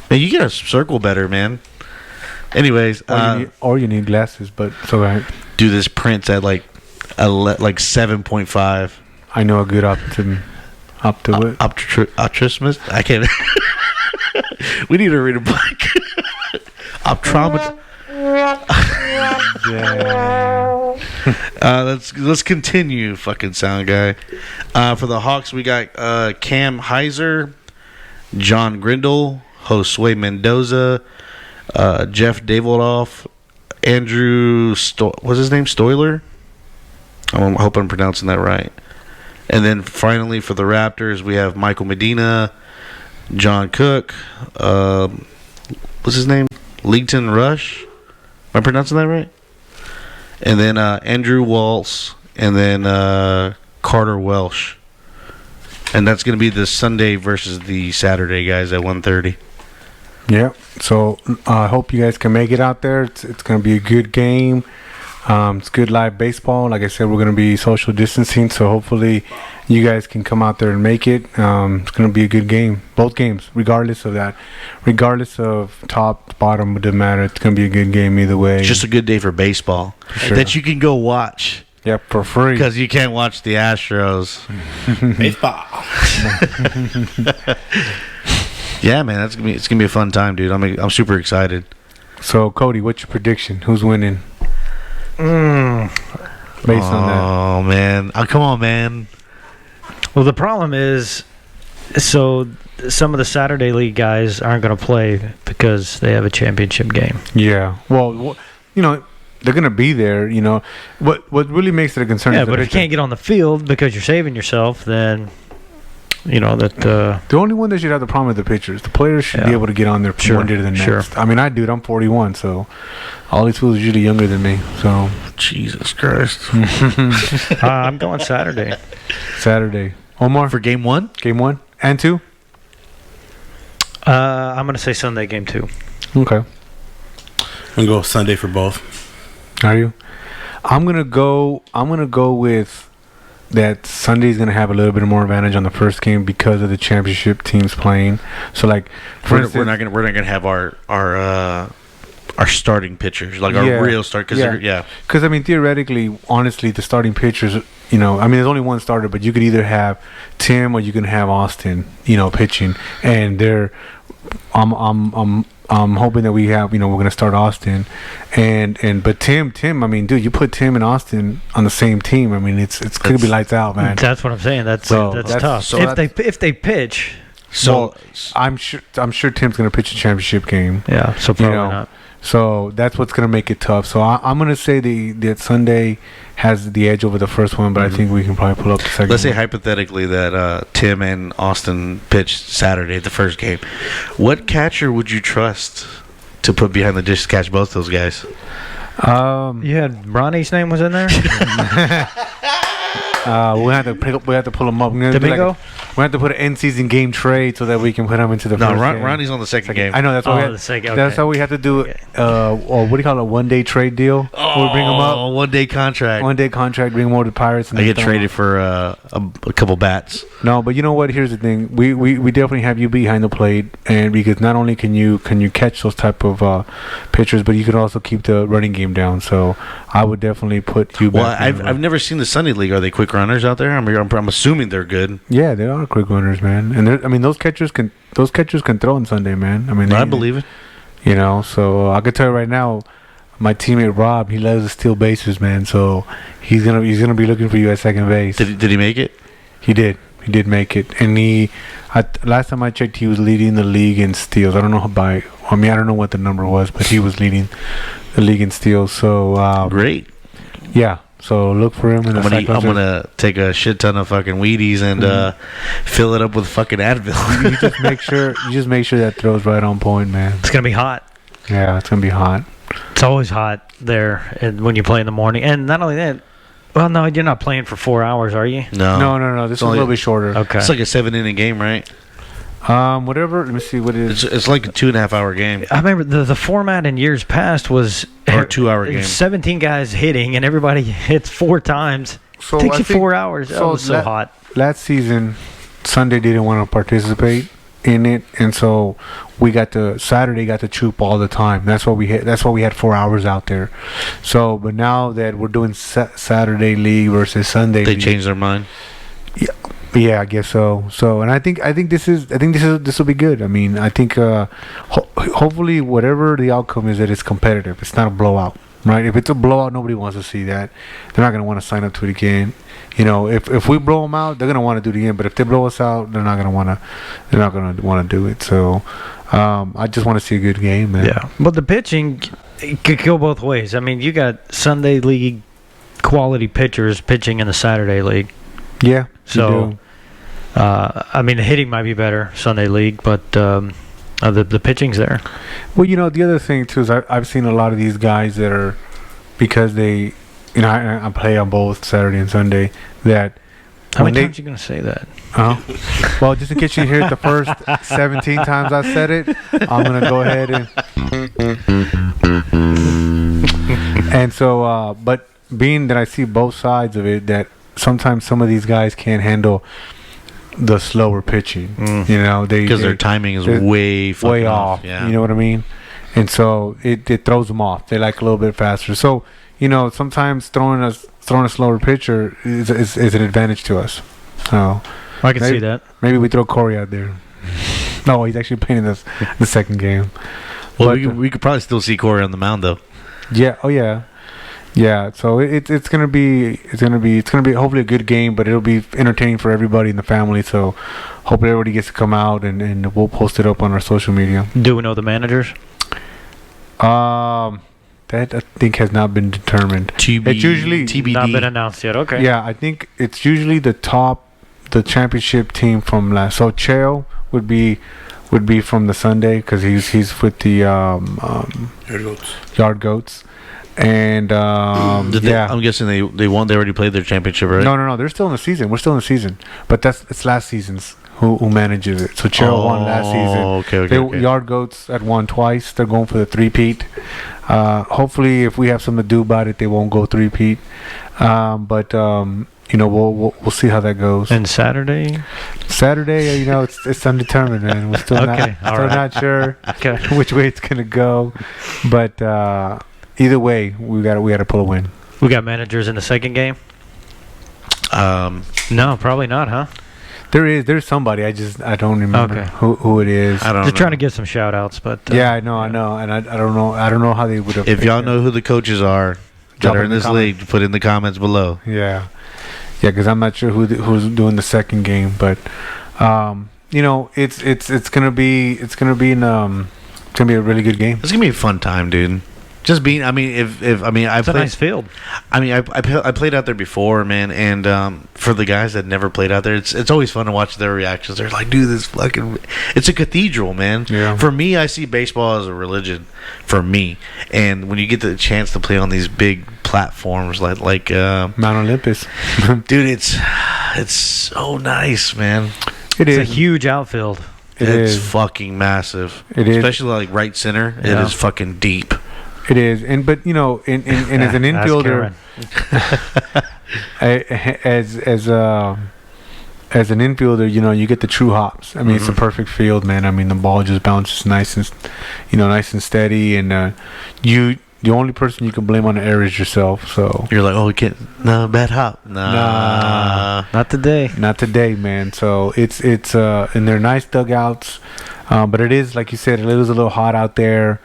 Man, you gotta circle better, man. Anyways, or you need glasses, but it's alright. Do this prints at like 7.5. I know a good optimism. I can't. We need to read a book. Optometrist. Yeah. Let's continue, fucking sound guy. For the Hawks, we got Cam Heiser, John Grindle, Josue Mendoza, Jeff Davidoff, Andrew what's his name? Stoiler? I hope I'm pronouncing that right. And then finally for the Raptors, we have Michael Medina, John Cook, what's his name? Leaton Rush. Am I pronouncing that right? And then Andrew Walsh, and then Carter Welsh. And that's going to be the Sunday versus the Saturday, guys, at 1:30. Yeah. So I hope you guys can make it out there. It's going to be a good game. It's good live baseball. Like I said, we're going to be social distancing, so hopefully you guys can come out there and make it. It's going to be a good game. Both games, regardless of that. Regardless of top, bottom, it doesn't matter. It's going to be a good game either way. It's just a good day for baseball. Sure. That you can go watch. Yep, for free. Because you can't watch the Astros. Baseball. Yeah, man, it's gonna be a fun time, dude. I'm super excited. So, Cody, what's your prediction? Who's winning? Based on that. Oh man, come on, man. Well, the problem is, so some of the Saturday League guys aren't going to play because they have a championship game. Yeah. Well, they're going to be there. What really makes it a concern Yeah, is but if you can't get on the field because you're saving yourself, then the only one that should have the problem with the pitchers. The players should be able to get on there from one day to the next. Sure. I mean, I do. I'm 41, so all these fools are usually younger than me. So Jesus Christ. I'm going Saturday. Saturday. Omar For game 1? game 1 and 2. I'm going to say Sunday game 2. Okay. I'm gonna go Sunday for both. Are you? I'm gonna go with that. Sunday's gonna have a little bit more advantage on the first game because of the championship teams playing. So, like, for We're instance, not gonna have our starting pitchers, like our real start, because I mean, theoretically, honestly, the starting pitchers, there's only one starter, but you could either have Tim or you can have Austin, pitching, and I'm hoping that we have, we're gonna start Austin, but Tim, I mean, dude, you put Tim and Austin on the same team, I mean, it's gonna be lights out, man. That's what I'm saying. That's tough. so if they pitch, So I'm sure Tim's gonna pitch a championship game. yeah, so probably not. So that's what's going to make it tough. So I'm going to say that Sunday has the edge over the first one, but I think we can probably pull up the second let's say one. hypothetically that Tim and Austin pitched Saturday, the first game. What catcher would you trust to put behind the dish to catch both those guys? You had Ronnie's name was in there. We have to pull them up. Domingo? We have to put an end-season game trade so that we can put them into the No, first game. Ronnie's on the second game. I know that's why the second. that's how we have to do. Okay. Or what do you call it? A one-day trade deal. We bring them up. 1 day contract. One-day contract. Bring them over to the Pirates. And I then get throw 'em traded up. for a couple bats. No, but you know what? Here's the thing. We definitely have you behind the plate, and because not only can you catch those type of pitchers, but you can also keep the running game down. So I would definitely put you. Well, back in the I've never seen the Sunday League. Are they quick runners out there? I'm assuming they're good. Yeah, they are quick runners, man. And those catchers can throw on Sunday, man. I mean, I believe it. So I can tell you right now, my teammate Rob, he loves to steal bases, man. So he's gonna be looking for you at second base. Did he make it? He did make it, and last time I checked, he was leading the league in steals. I don't know I don't know what the number was, but he was leading the league in steals. So Great. yeah. So look for him in the I'm gonna take a shit ton of fucking Wheaties and fill it up with fucking Advil. You just make sure that throws right on point, man. It's gonna be hot. Yeah, it's gonna be hot. It's always hot there when you play in the morning, and not only that. Well, no, you're not playing for 4 hours, are you? No. This is a little bit shorter. Okay. It's like a 7-inning game, right? Whatever. Let me see what it is. It's like a 2.5 hour game. I remember the format in years past was Or a 2 hour game. 17 guys hitting, and everybody hits 4 times. So Takes I you think- 4 hours. That was so hot. Last season, Sunday didn't want to participate in it, and so Saturday got to troop all the time. That's why we had 4 hours out there. So, but now that we're doing Saturday league versus Sunday, They league, changed their mind. Yeah, I guess so. So, and I think this will be good. I mean, I think hopefully whatever the outcome is, that it's competitive. It's not a blowout, right? If it's a blowout, nobody wants to see that. They're not gonna want to sign up to it again. If we blow them out, they're gonna want to do it again. But if they blow us out, they're not gonna want to do it. So, I just want to see a good game, man. Yeah, but the pitching it could go both ways. I mean, you got Sunday league quality pitchers pitching in the Saturday league. Yeah. So, you do. I mean, the hitting might be better Sunday league, but the pitching's there. Well, the other thing too is I've seen a lot of these guys that are, because they, I play on both Saturday and Sunday, that How when many times are you going to say that? well, just in case you hear it the first 17 times I said it, I'm gonna go ahead and so but being that I see both sides of it, that sometimes some of these guys can't handle the slower pitching. Because their timing is way fucking off. Yeah. You know what I mean? And so it throws them off. They like a little bit faster. So sometimes throwing a slower pitcher is an advantage to us. So I can see that. maybe we throw Corey out there. No, he's actually playing in the second game. Well, But, we could probably still see Corey on the mound though. yeah. Oh yeah. Yeah. So it's gonna be hopefully a good game, but it'll be entertaining for everybody in the family. So hopefully everybody gets to come out and we'll post it up on our social media. Do we know the managers? That I think has not been determined. It's usually TBD. Not been announced yet. Okay. Yeah, I think it's usually the championship team from last. So Cheo would be from the Sunday because he's with the Yard Goats, and I'm guessing they won. They already played their championship, right? No, they're still in the season. We're still in the season, but it's last season's who manages it. So Cheo won last season. Okay. Yard Goats had won twice. They're going for the three-peat. Hopefully, if we have something to do about it, they won't go three-peat. But we'll see how that goes. And Saturday, it's undetermined, man. We're still not sure which way it's gonna go. But either way, we gotta pull a win. we got managers in the second game. No, probably not, huh? There's somebody. I don't remember who it is. I don't Just know. trying to get some shout outs, but Yeah, I know, and I don't know how they would have. If y'all know who the coaches are Drop that are it in in the this league, put in the comments below. Yeah, because I'm not sure who's doing the second game, but it's gonna be a really good game. It's gonna be a fun time, dude. Just being, I mean, I it's a nice field. I mean, I played out there before, man, and for the guys that never played out there, it's always fun to watch their reactions. They're like, dude, it's a cathedral, man. Yeah. For me, I see baseball as a religion. For me, and when you get the chance to play on these big platforms like Mount Olympus, dude, it's so nice, man. It's a huge outfield. It's fucking massive. It is. Especially like right center. It Yeah. is fucking deep. It is, but as an infielder, as an infielder, you get the true hops. I mean, it's a perfect field, man. I mean, the ball just bounces nice and steady, and the only person you can blame on the error is yourself. So You're like, oh, we can't. No, bad hop. Nah. Not today. not today, man. So it's and they're nice dugouts, but it is, like you said, it is a little hot out there.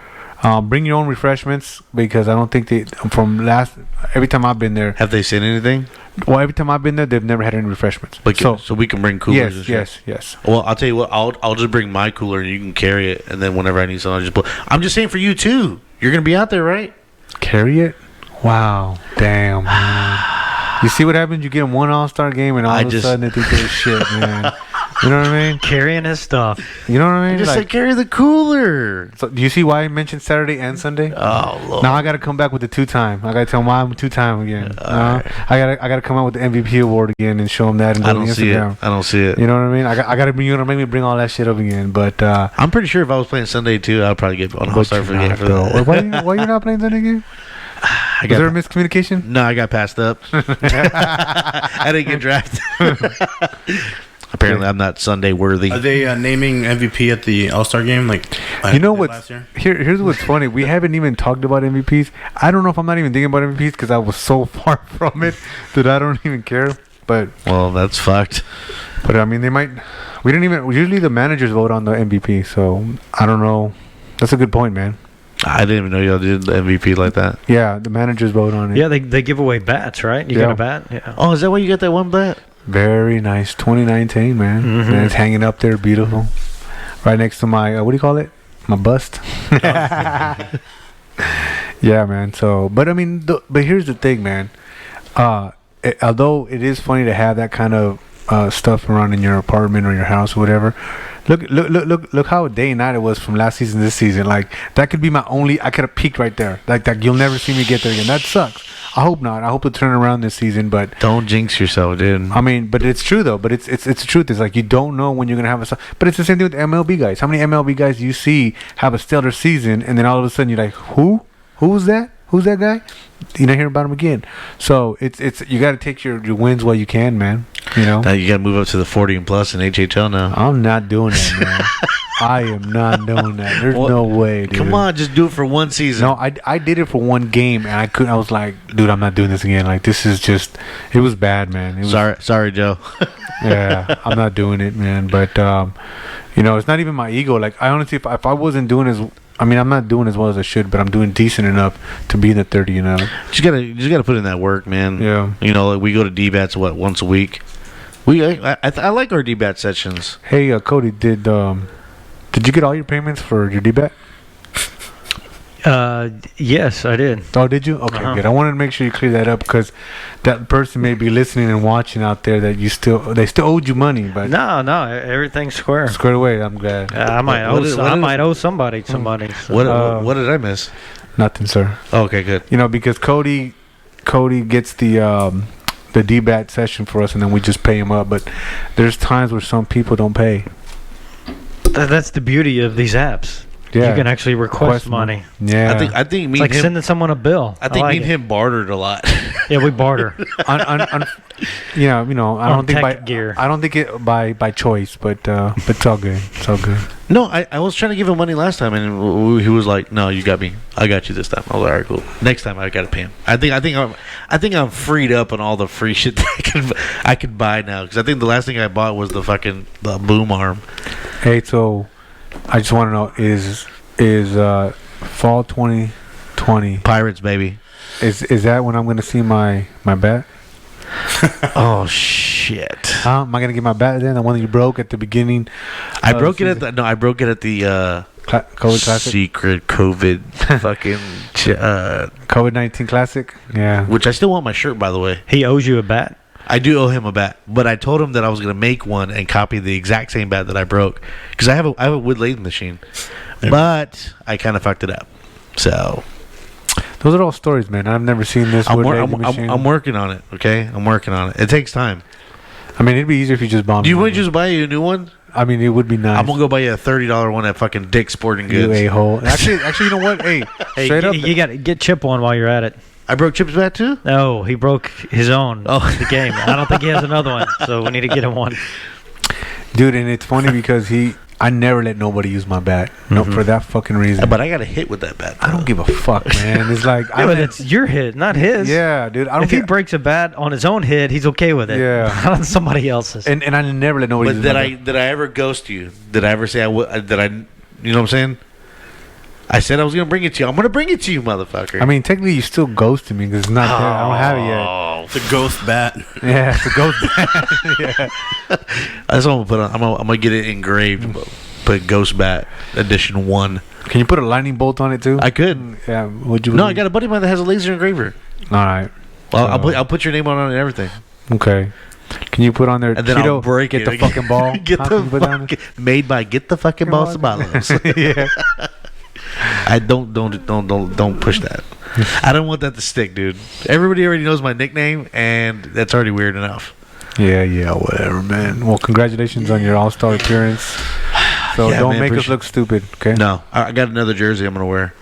Bring your own refreshments, because I don't think every time I've been there. Have they said anything? Well, every time I've been there, they've never had any refreshments. Like, so we can bring coolers. and shit? Yes. Well, I'll tell you what. I'll just bring my cooler and you can carry it. And then whenever I need something, I'll just put. I'm just saying for you too. You're gonna be out there, right? Carry it? Wow. Damn, man. You see what happens? You get in one All-Star game and all of a sudden they think they're shit, man. You know what I mean? Carrying his stuff. You know what I mean? Just say carry the cooler. So do you see why I mentioned Saturday and Sunday? Oh Lord. Now I gotta come back with the 2-time. I gotta tell mom 2-time again. Alright. I gotta come out with the MVP award again and show them that and go I on don't see it. Instagram. I don't see it. You know what I mean? I gotta bring, make me bring all that shit up again. But I'm pretty sure if I was playing Sunday too, I'd probably get on All-Star for the game for that. Why you not playing Sunday game? I Was there a miscommunication? No, I got passed up. I didn't get drafted. Apparently, I'm not Sunday worthy. Are they naming MVP at the All-Star game? Like, You know what? what's here's what's funny. We haven't even talked about MVPs. I don't know if I'm not even thinking about MVPs because I was so far from it that I don't even care. But That's fucked. I mean, they might. We didn't even. Usually the managers vote on the MVP, so I don't know. That's a good point, man. I didn't even know y'all did the MVP like that. Yeah, the managers vote on it. Yeah, they give away bats, right? You got a bat? Yeah. Oh, is that why you got that one bat? Very nice. 2019, man. Mhm. And it's hanging up there, beautiful, right next to my what do you call it? My bust. Yeah, man. So, but I mean, but here's the thing, man. Although it is funny to have that kind of stuff around in your apartment or your house or whatever. Look how day and night it was from last season to this season. Like, that could be my only. I could have peaked right there. Like that, you'll never see me get there again. That sucks. I hope not. I hope to turn around this season, but Don't jinx yourself, dude. I mean, but it's true though. But it's the truth. It's like you don't know when you're gonna have a. But it's the same thing with MLB guys. How many MLB guys do you see have a stellar season, and then all of a sudden you're like, who? Who's that? Who's that guy? You don't hear about him again. So it's you got to take your wins while you can, man. You know. Now you got to move up to the 40 and plus in HHL now. I'm not doing that, man. I am not doing that. There's no way, dude. Come on, just do it for one season. No, I did it for one game, and I couldn't. I was like, dude, I'm not doing this again. Like, this is just. It was bad, man. It was, Sorry, Joe. yeah, I'm not doing it, man. But You know, it's not even my ego. Like, I honestly, if I wasn't doing as, I mean, I'm not doing as well as I should, but I'm doing decent enough to be in the 30. You know. You just gotta put in that work, man. Yeah. You know, like we go to D-bats once a week. I like our D-bat sessions. Hey, Cody, did you get all your payments for your D-bat? Yes, I did. Oh, did you? Okay, good. I wanted to make sure you clear that up because that person may be listening and watching out there that they still owed you money, but No, everything's square. squared away. I'm glad. I might owe somebody. So. What did I miss? Nothing, sir. Oh, okay, good. You know, because Cody gets the D-bat session for us, and then we just pay him up. But there's times where some people don't pay. That's the beauty of these apps. Yeah, You can actually request money. Yeah, I think me It's like and him. sending someone a bill. I think like me and him bartered a lot. Yeah, we barter. you know, I On don't think tech by gear. I don't think it by choice, but it's all good. It's all good. No, I was trying to give him money last time, and he was like, "No, you got me. I got you this time." I was like, "All right, cool. Next time I got to pay him." I think I'm freed up on all the free shit that I could buy now because I think the last thing I bought was the boom arm. Hey, so I just want to know is fall 2020 Pirates, baby. is that when I'm going to see my bat? Oh shit! Am I going to get my bat then? The one that you broke at the beginning? I broke it at the COVID Classic? secret COVID fucking COVID-19 Classic? Yeah. which I still want my shirt, by the way. He owes you a bat. I do owe him a bat, but I told him that I was gonna make one and copy the exact same bat that I broke because I have a wood lathe machine, but I kind of fucked it up. So Those are all stories, man. I've never seen this wood lathe machine. I'm working on it. Okay, I'm working on it. It takes time. I mean, it'd be easier if you just bought Do you me want one. to just buy you a new one? I mean, it would be nice. I'm gonna go buy you a $30 one at fucking Dick's Sporting You Goods. a-hole. Actually, you know what? Hey, Hey, straight up. you got to get Chip one while you're at it. I broke Chip's bat too. No, he broke his own. Oh. The game. I don't think he has another one, so we need to get him one. Dude, and it's funny because I never let nobody use my bat. No, for that fucking reason. But I got a hit with that bat. I don't give a fuck, man. It's like Yeah, but it's your hit, not his. yeah, dude. I don't If he get, breaks a bat on his own hit, he's okay with it. Yeah. Not on somebody else's. and I never let nobody. But use did my I bat. did I ever ghost you? Did I ever say I would? Did I? You know what I'm saying? I said I was gonna bring it to you. I'm gonna bring it to you, motherfucker. I mean, technically, you still ghosted me because it's not there. I don't have it yet. Oh, The ghost bat. Yeah, it's a ghost bat. Yeah. that's what I'm gonna put on. I'm gonna get it engraved. Put Ghost Bat Edition 1. Can you put a lightning bolt on it too? I could. Yeah. Would you? No, I got a buddy of mine that has a laser engraver. All right. I'll put your name on it and everything. Okay. Can you put on there? And then Cheeto, I'll break get it. the fucking ball. Get Huh? the Can you put that on there? made by Get the Fucking Ball Sabalos. Yeah. I don't push that. I don't want that to stick, dude. Everybody already knows my nickname, and that's already weird enough. Yeah, whatever, man. Well, congratulations on your All-Star appearance. So Yeah, don't man, make us appreciate- look stupid, okay? No, I got another jersey I'm gonna wear.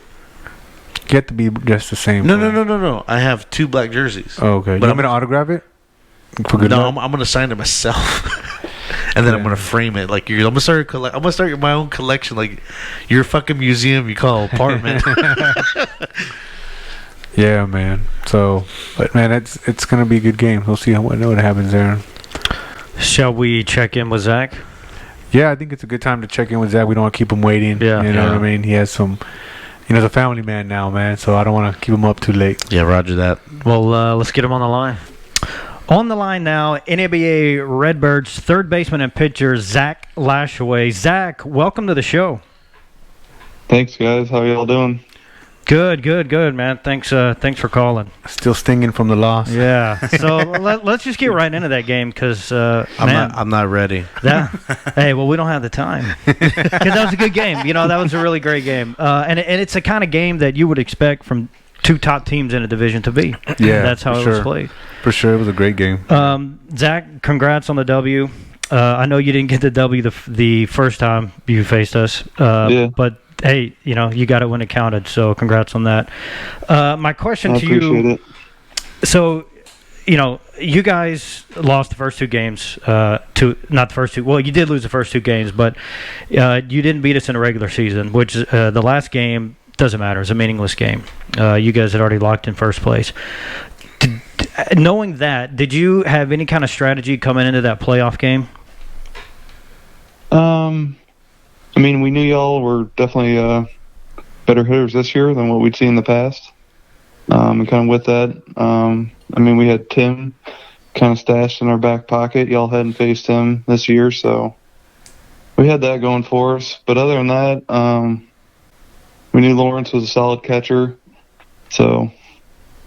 Get to be just the same. No. I have 2 black jerseys. Oh, okay. But You want me to autograph it? For good No, luck? I'm gonna sign it myself, and then I'm Yeah. gonna frame it like I'm gonna start. I'm gonna start my own collection, like your fucking museum you call apartment. Yeah, man. So, but man, it's gonna be a good game. We'll see what happens there. Shall we check in with Zach? Yeah, I think it's a good time to check in with Zach. We don't want to keep him waiting. Yeah. You know Yeah. what I mean? He has some. He's a family man now, man. So I don't want to keep him up too late. Yeah, Roger that. Well, let's get him on the line. On the line now, NBA Redbirds third baseman and pitcher Zach Lashaway. Zach, welcome to the show. Thanks, guys. How y'all doing? Good, man. Thanks for calling. Still stinging from the loss. Yeah. So let's just get right into that game because, I'm not ready. hey, well, we don't have the time because that was a good game. You know, that was a really great game, and it's the kind of game that you would expect from 2 top teams in a division to be. Yeah, That's how for it was sure. played. For sure, it was a great game. Zach, congrats on the W. I know you didn't get the W the first time you faced us, Yeah. but hey, you know, you got it when it counted, so congrats on that. My question I to appreciate you, it. so, you know, you guys lost the first 2 games, not the first 2, well, you did lose the first 2 games, but you didn't beat us in a regular season, which the last game doesn't matter. It's a meaningless game. You guys had already locked in first place. Knowing that, did you have any kind of strategy coming into that playoff game? I mean, we knew y'all were definitely better hitters this year than what we'd seen in the past. And kind of with that, I mean, we had Tim kind of stashed in our back pocket. Y'all hadn't faced him this year, so we had that going for us. But other than that, we knew Lawrence was a solid catcher. So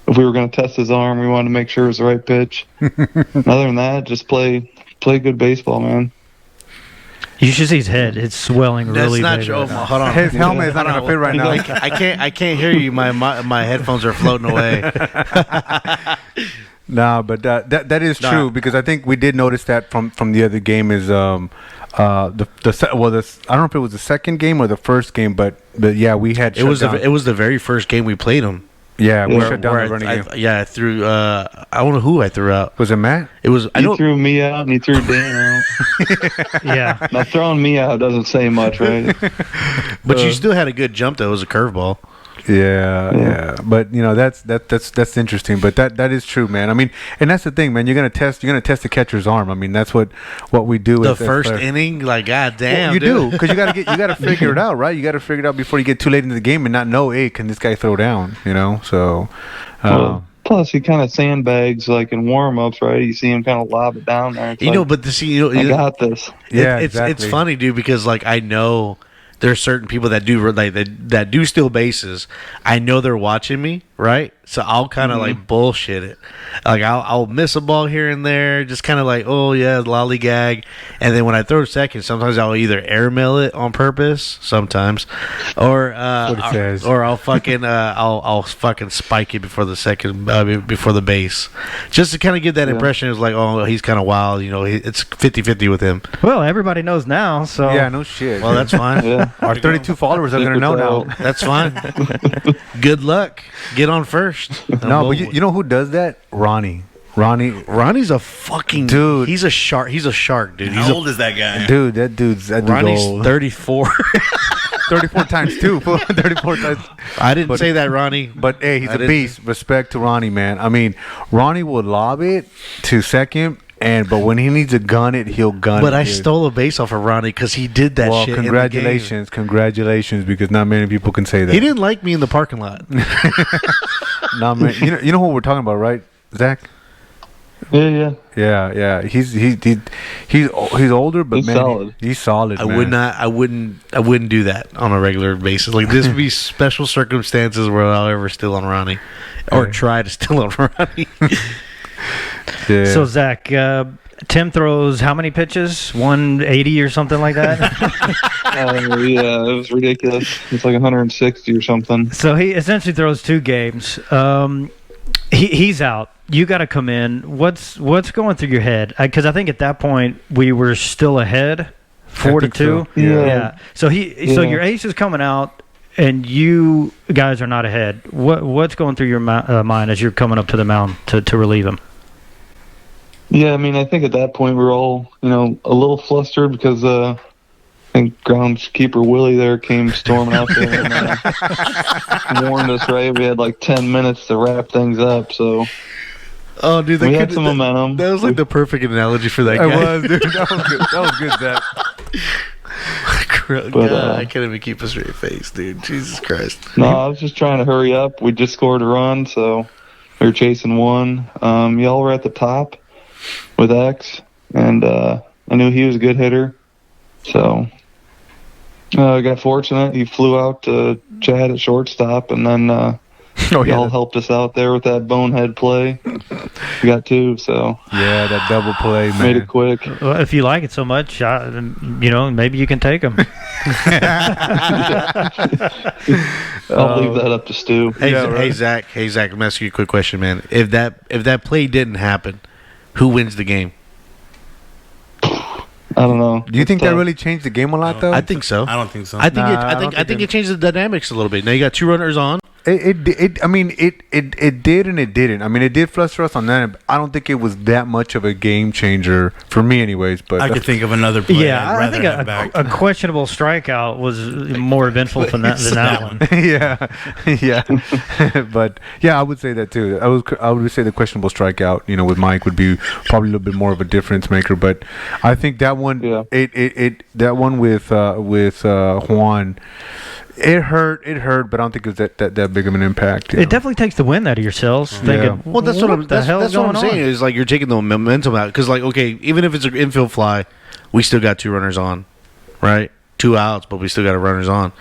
if we were going to test his arm, we wanted to make sure it was the right pitch. Other than that, just play good baseball, man. You should see his head. It's swelling really That's not big true. right now. Hold on. His helmet is not Hold going to on. fit right now. I can't hear you. My headphones are floating away. No, but that is Nah. true because I think we did notice that from the other game is I don't know if it was the second game or the first game, but yeah, we had It was shut down. it was the very first game we played him. Yeah, we Where- shut down the running game. I threw. I don't know who I threw out. Was it Matt? It was. I He know. threw me out and he threw Dan out. Yeah. Now, throwing me out doesn't say much, right? But you still had a good jump though. It was a curveball. Yeah. But that's interesting. But that is true, man. I mean, and that's the thing, man. You're gonna test the catcher's arm. I mean, that's what we do. The as first players. inning, like goddamn, you dude. do because you gotta figure it out, right? You gotta figure it out before you get too late in the game and not know, hey, can this guy throw down? You know, so. Well, plus, he kind of sandbags like in warm-ups, right? You see him kind of lob it down there. It's You know, like, but I got this. Yeah, it's exactly. funny, dude, because like I know there's certain people that do like that do steal bases. I know they're watching me, right? So I'll kind of like bullshit it. Like I'll miss a ball here and there, just kind of like, oh yeah, lollygag. And then when I throw second, sometimes I'll either airmail it on purpose, sometimes, or what it says. or I'll fucking I'll fucking spike it before the second before the base, just to kind of give that impression. It's like, oh, he's kind of wild, you know. It's 50-50 with him. Well, everybody knows now, so Yeah, no shit. Well, that's fine. Yeah. Our 32 followers are Stick gonna know with now. that. That's fine. Good luck. Get on first. No, but you know who does that? Ronnie. Ronnie's a fucking Dude. He's a shark. He's a shark, dude. He's How old is that guy? Dude, that dude's Ronnie's old. 34. 34 times 2. 34 times. I didn't But- say that, Ronnie. But hey, he's I a didn't- beast. Respect to Ronnie, man. I mean, Ronnie will lob it to second, but when he needs to gun it, he'll gun it. But I dude. stole a base off of Ronnie because he did that Well, shit. congratulations, because not many people can say In that. the game. He didn't like me in the parking lot. Nah, man. You know who we're talking about, right, Zach? Yeah. Yeah. He's older, but He's man, solid. He's solid. I man. would not. I wouldn't do that on a regular basis. Like this would be special circumstances where I'll ever steal on Ronnie, or Yeah. try to steal on Ronnie. Yeah. So Zach, Tim throws how many pitches? 180 or something like that. Yeah, it was ridiculous. It's like 160 or something. So he essentially throws 2 games. He's out. You got to come in. What's going through your head? Because I think at that point we were still ahead, 4-2. think so. Yeah. So so your ace is coming out, and you guys are not ahead. What's going through your mind as you're coming up to the mound to relieve him? Yeah, I mean, I think at that point we were all, a little flustered because I think groundskeeper Willie there came storming out there and warned us, right? We had like 10 minutes to wrap things up, so Oh, dude, we had some momentum. That was like the perfect analogy for that It guy. was, dude. That was good. That was good, Zach. God, But, I can't even keep a straight face, dude. Jesus Christ. No, I was just trying to hurry up. We just scored a run, so we were chasing one. Y'all were at the top with X, and I knew he was a good hitter. So I got fortunate. He flew out to Chad at shortstop, and then y'all helped us out there with that bonehead play. We got 2, so Yeah, that double play, man. made it quick. Well, if you like it so much, maybe you can take him. I'll leave that up to Stu. Hey, Yeah, right. hey Zach, let me ask you a quick question, man. If that play didn't happen, who wins the game? I don't know. Do you think It's that tough. really changed the game a lot, though? I think so. I don't think so. I think Nah, it, I I don't think I think think it- it changes the dynamics a little bit. Now you got 2 runners on, I mean, it did and it didn't. I mean, it did fluster us on that. I don't think it was that much of a game changer for me, anyways. But I could think of another play. Yeah, I'd I think rather have back. a questionable strikeout was more eventful than that one. yeah. But yeah, I would say that too. I would say the questionable strikeout, with Mike would be probably a little bit more of a difference maker. But I think that one, that one with Juan. It hurt, but I don't think it was that big of an impact. It definitely takes the wind out of yourselves. Thinking, Well, that's what I'm saying on? is like you're taking the momentum out because like okay, even if it's an infield fly, we still got 2 runners on, right? 2 outs, but we still got runners on.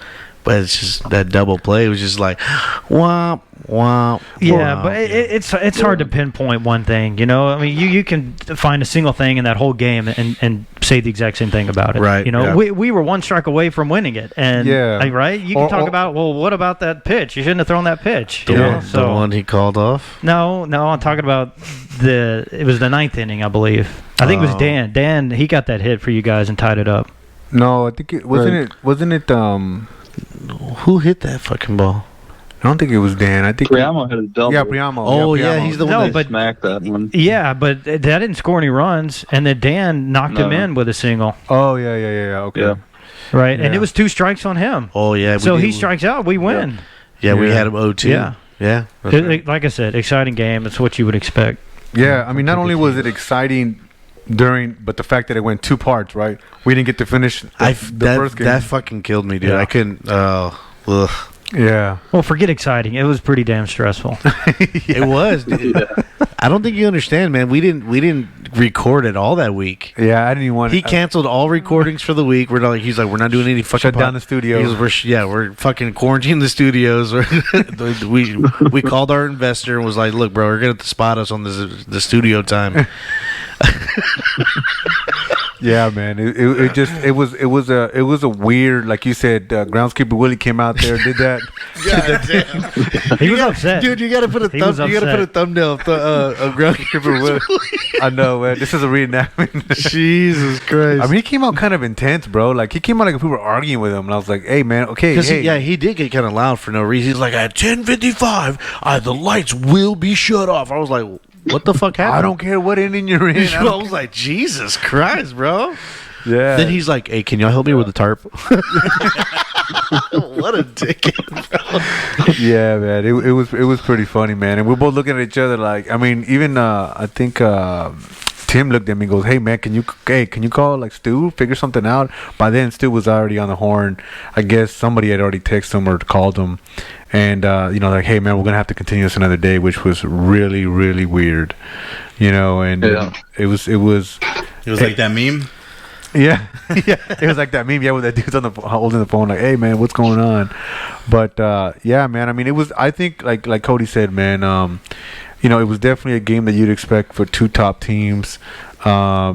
But it's just that double play was just like, womp womp. Yeah, womp. but it's hard to pinpoint one thing. I mean, you can find a single thing in that whole game and say the exact same thing about it. Right. Yeah. We were 1 strike away from winning it, and right. You can talk about what about that pitch? You shouldn't have thrown that pitch. The one he called off. No, I'm talking about it was the 9th inning, I believe. I think it was Dan. Dan, he got that hit for you guys and tied it up. No, I think it wasn't it. Who hit that fucking ball? I don't think it was Dan. I think Priamo had a double. Yeah, Priamo. Oh yeah, he's the one No, that but smacked that one. Yeah, but that didn't score any runs, and then Dan knocked him in with a single. Oh yeah. Okay. Yeah. Right, and Yeah. it was 2 strikes on him. Oh yeah. So he strikes out, we win. Yeah, we Yeah. had him 0-2. Yeah. Yeah. that's right. Like I said, exciting game. It's what you would expect. Yeah, I mean, not only was it exciting but the fact that it went 2 parts, right? We didn't get to finish the first game. That fucking killed me, dude. Yeah. I couldn't. Ugh. Yeah. Well, forget exciting. It was pretty damn stressful. It was. Dude. I don't think you understand, man. We didn't record at all that week. Yeah, I didn't even want. He canceled all recordings for the week. He's like, we're not doing any fucking. Shut down the studio. We're fucking quarantining the studios. we called our investor and was like, look, bro, we're gonna have to spot us on the studio time. Yeah, man. It was a weird, like you said, groundskeeper Willie came out there, did that. God damn. He was upset. Dude, you gotta put a He was thumbnail of groundskeeper Willie. I know, man. This is a reenactment. Jesus Christ. I mean, he came out kind of intense, bro. Like he came out like if we were arguing with him, and I was like, "Hey, man, okay, hey." He did get kind of loud for no reason. He's like, at 10:55, the lights will be shut off. I was like, what the fuck happened? I don't care what inning you're in. I was like, Jesus Christ, bro. Yeah. Then he's like, hey, can y'all help me with the tarp? What a dickhead, bro. Yeah, man. It was pretty funny, man. And we're both looking at each other like, I mean, even I think Tim looked at me and goes, "Hey, man, can you call like Stu, figure something out?" By then, Stu was already on the horn. I guess somebody had already texted him or called him, and like, "Hey, man, we're gonna have to continue this another day," which was really, really weird, And it was like that meme. Yeah, it was like that meme. Yeah, where that dude's on holding the phone, like, "Hey, man, what's going on?" But yeah, man. I mean, it was. I think, like Cody said, man. It was definitely a game that you'd expect for 2 top teams. I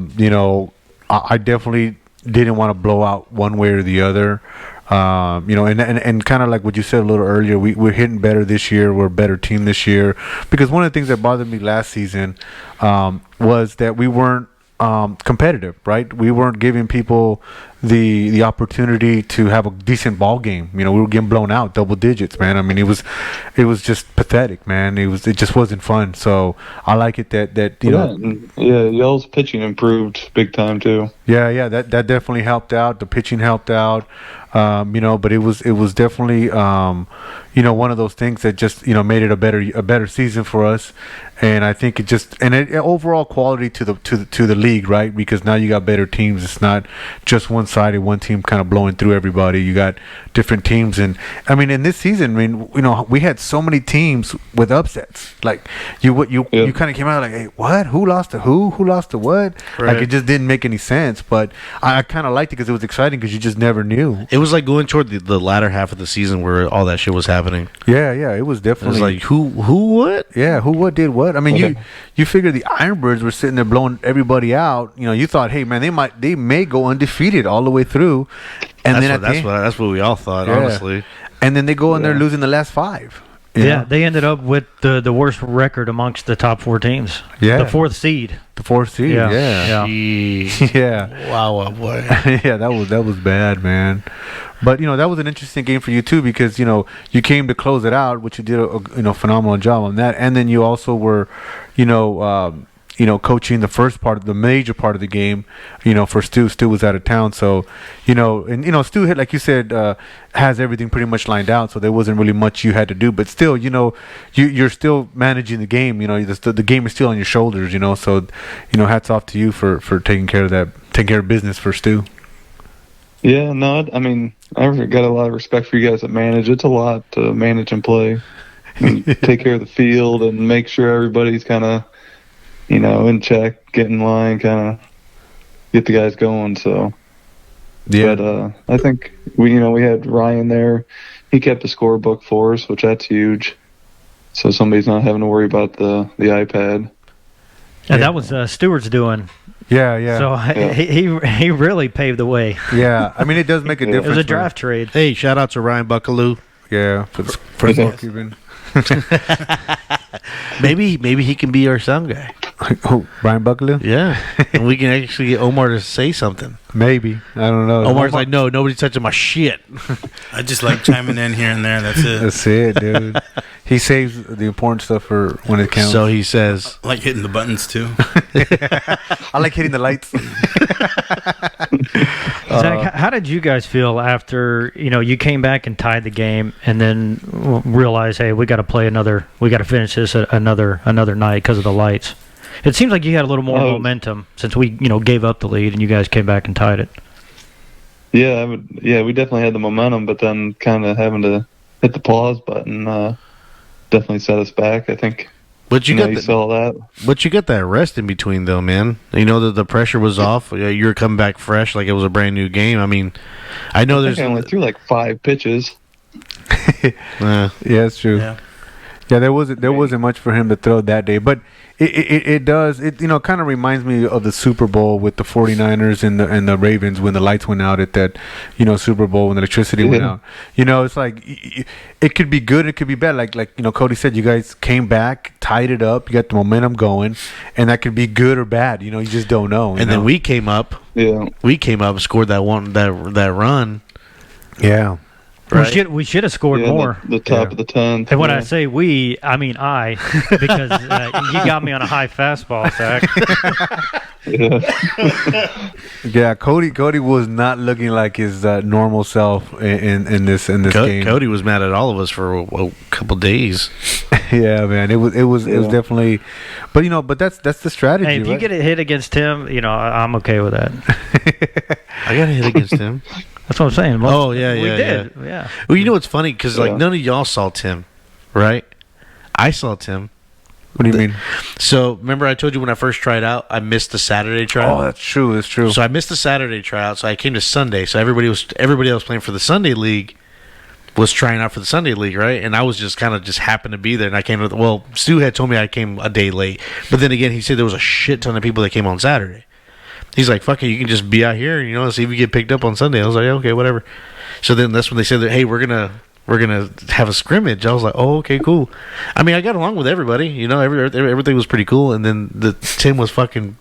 definitely didn't want to blow out one way or the other. And kind of like what you said a little earlier, we're hitting better this year. We're a better team this year. Because one of the things that bothered me last season was that we weren't competitive, right? We weren't giving people the opportunity to have a decent ball game. We were getting blown out double digits, man. I mean, it was just pathetic, man. It just wasn't fun. So I like it that y'all's pitching improved big time too. Yeah, that definitely helped out. The pitching helped out. But it was definitely one of those things that just made it a better season for us. And I think it just overall quality to the league, right? Because now you got better teams. It's not just one-sided, one team kind of blowing through everybody. You got different teams, and I mean, in this season, we had so many teams with upsets. Like you kind of came out like, hey, what? Who lost to who? Who lost to what? Right. Like it just didn't make any sense. But I kind of liked it because it was exciting because you just never knew. It was like going toward the latter half of the season where all that shit was happening. Yeah, it was It definitely was like who what? Yeah, who what did what? I mean, you figure the Ironbirds were sitting there blowing everybody out. You thought, hey man, they may go undefeated all the way through, and That's what we all thought, honestly. And then they go in there losing the last 5. Yeah, they ended up with the worst record amongst the top 4 teams. Yeah. The 4th seed. The 4th seed. Yeah. Yeah. Yeah. Wow, boy. Yeah, that was bad, man. But that was an interesting game for you too, because you came to close it out, which you did a phenomenal job on that, and then you also were, coaching the major part of the game, for Stu. Stu was out of town, so Stu had, like you said, has everything pretty much lined out, so there wasn't really much you had to do. But still, you're still managing the game. The game is still on your shoulders. So hats off to you for taking care of business for Stu. Yeah, no, I mean, I've got a lot of respect for you guys that manage. It's a lot to manage and play, and take care of the field and make sure everybody's kind of, in check, get in line, kind of get the guys going. So, yeah. But I think we had Ryan there. He kept the scorebook for us, which that's huge. So somebody's not having to worry about the iPad. And that was Stewart's doing. Yeah. So he really paved the way. Yeah, I mean, it does make a difference. It was a draft trade. Hey, shout out to Ryan Buckaloo. Yeah, for the scorekeeping. Maybe he can be our sound guy. Oh, Brian Buckaloo? Yeah, and we can actually get Omar to say something. Maybe. I don't know. Omar's like, no, nobody's touching my shit. I just like chiming in here and there. That's it. That's it, dude. He saves the important stuff for when it counts. So he says, I like hitting the buttons too. I like hitting the lights. Zach, how did you guys feel after you came back and tied the game, and then realized, hey, we got to finish this another night because of the lights? It seems like you had a little more momentum since we gave up the lead and you guys came back and tied it. Yeah, we definitely had the momentum, but then kind of having to hit the pause button definitely set us back. I think. But you saw that. But you got that rest in between, though, man. That the pressure was off. You were coming back fresh, like it was a brand new game. I mean, I know I only threw like 5 pitches. Yeah, it's true. Yeah, there wasn't much for him to throw that day, but it does kind of reminds me of the Super Bowl with the 49ers and the Ravens when the lights went out at that Super Bowl when the electricity went out. It's like it could be good, it could be bad. Like Cody said, you guys came back, tied it up, you got the momentum going, and that could be good or bad. You just don't know. And then we came up. Yeah, we came up, scored that run. Yeah. Right. We should have scored more. The top of the 10th. And when I say we, I mean I, because you got me on a high fastball, Zach. Yeah, Cody was not looking like his normal self in this game. Cody was mad at all of us for a couple days. Yeah, man, it was definitely, but that's the strategy. Hey, if you get a hit against him, I'm okay with that. I got a hit against him. That's what I'm saying. We did. Yeah. Well, what's funny? Because none of y'all saw Tim, right? I saw Tim. What do you mean? So remember, I told you when I first tried out, I missed the Saturday tryout. Oh, that's true. That's true. So I missed the Saturday tryout. So I came to Sunday. So everybody else playing for the Sunday league was trying out for the Sunday league, right? And I was just happened to be there. And I came Stu had told me I came a day late, but then again, he said there was a shit ton of people that came on Saturday. He's like, fuck it, you can just be out here and, see if you get picked up on Sunday. I was like, okay, whatever. So then that's when they said that, hey, we're gonna have a scrimmage. I was like, oh, okay, cool. I mean, I got along with everybody, everything was pretty cool. And then Tim was pitching.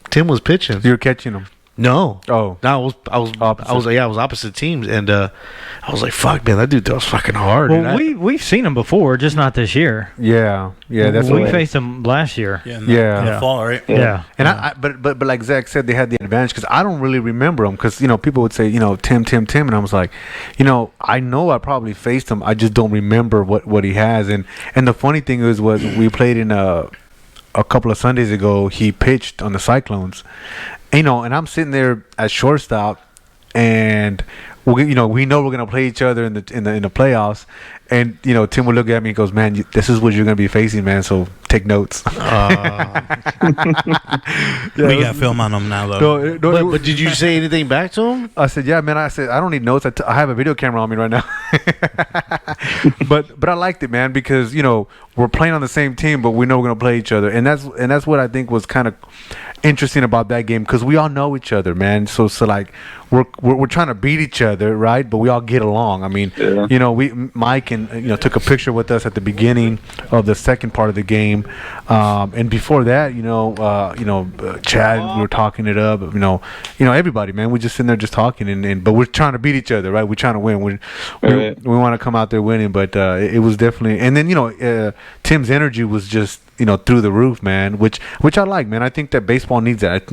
You were catching him. No. Oh. No, I was opposite teams, and I was like, fuck, man, that dude throws fucking hard. Well, we've seen him before, just not this year. Yeah, that's we faced him last year. In the fall, right? Yeah. And but like Zach said, they had the advantage because I don't really remember him because people would say Tim, and I was like, I know I probably faced him, I just don't remember what he has. And the funny thing was we played in a couple of Sundays ago. He pitched on the Cyclones. And I'm sitting there at shortstop, and we know we're gonna play each other in the playoffs. And Tim would look at me and goes, "Man, this is what you're gonna be facing, man. So take notes." We got film on them now, though. But did you say anything back to him? I said, "Yeah, man." I said, "I don't need notes. I have a video camera on me right now." but I liked it, man, because we're playing on the same team, but we know we're gonna play each other, and that's what I think was kind of interesting about that game because we all know each other, man. So like we're trying to beat each other. other, right? But we all get along. I mean, you know, Mike and took a picture with us at the beginning of the second part of the game, and before that, Chad, we were talking it up. You know, everybody, man, we're just sitting there just talking, but we're trying to beat each other, right? We're trying to win. We want to come out there winning, but it was definitely. And then Tim's energy was just through the roof, man. Which I like, man. I think that baseball needs that.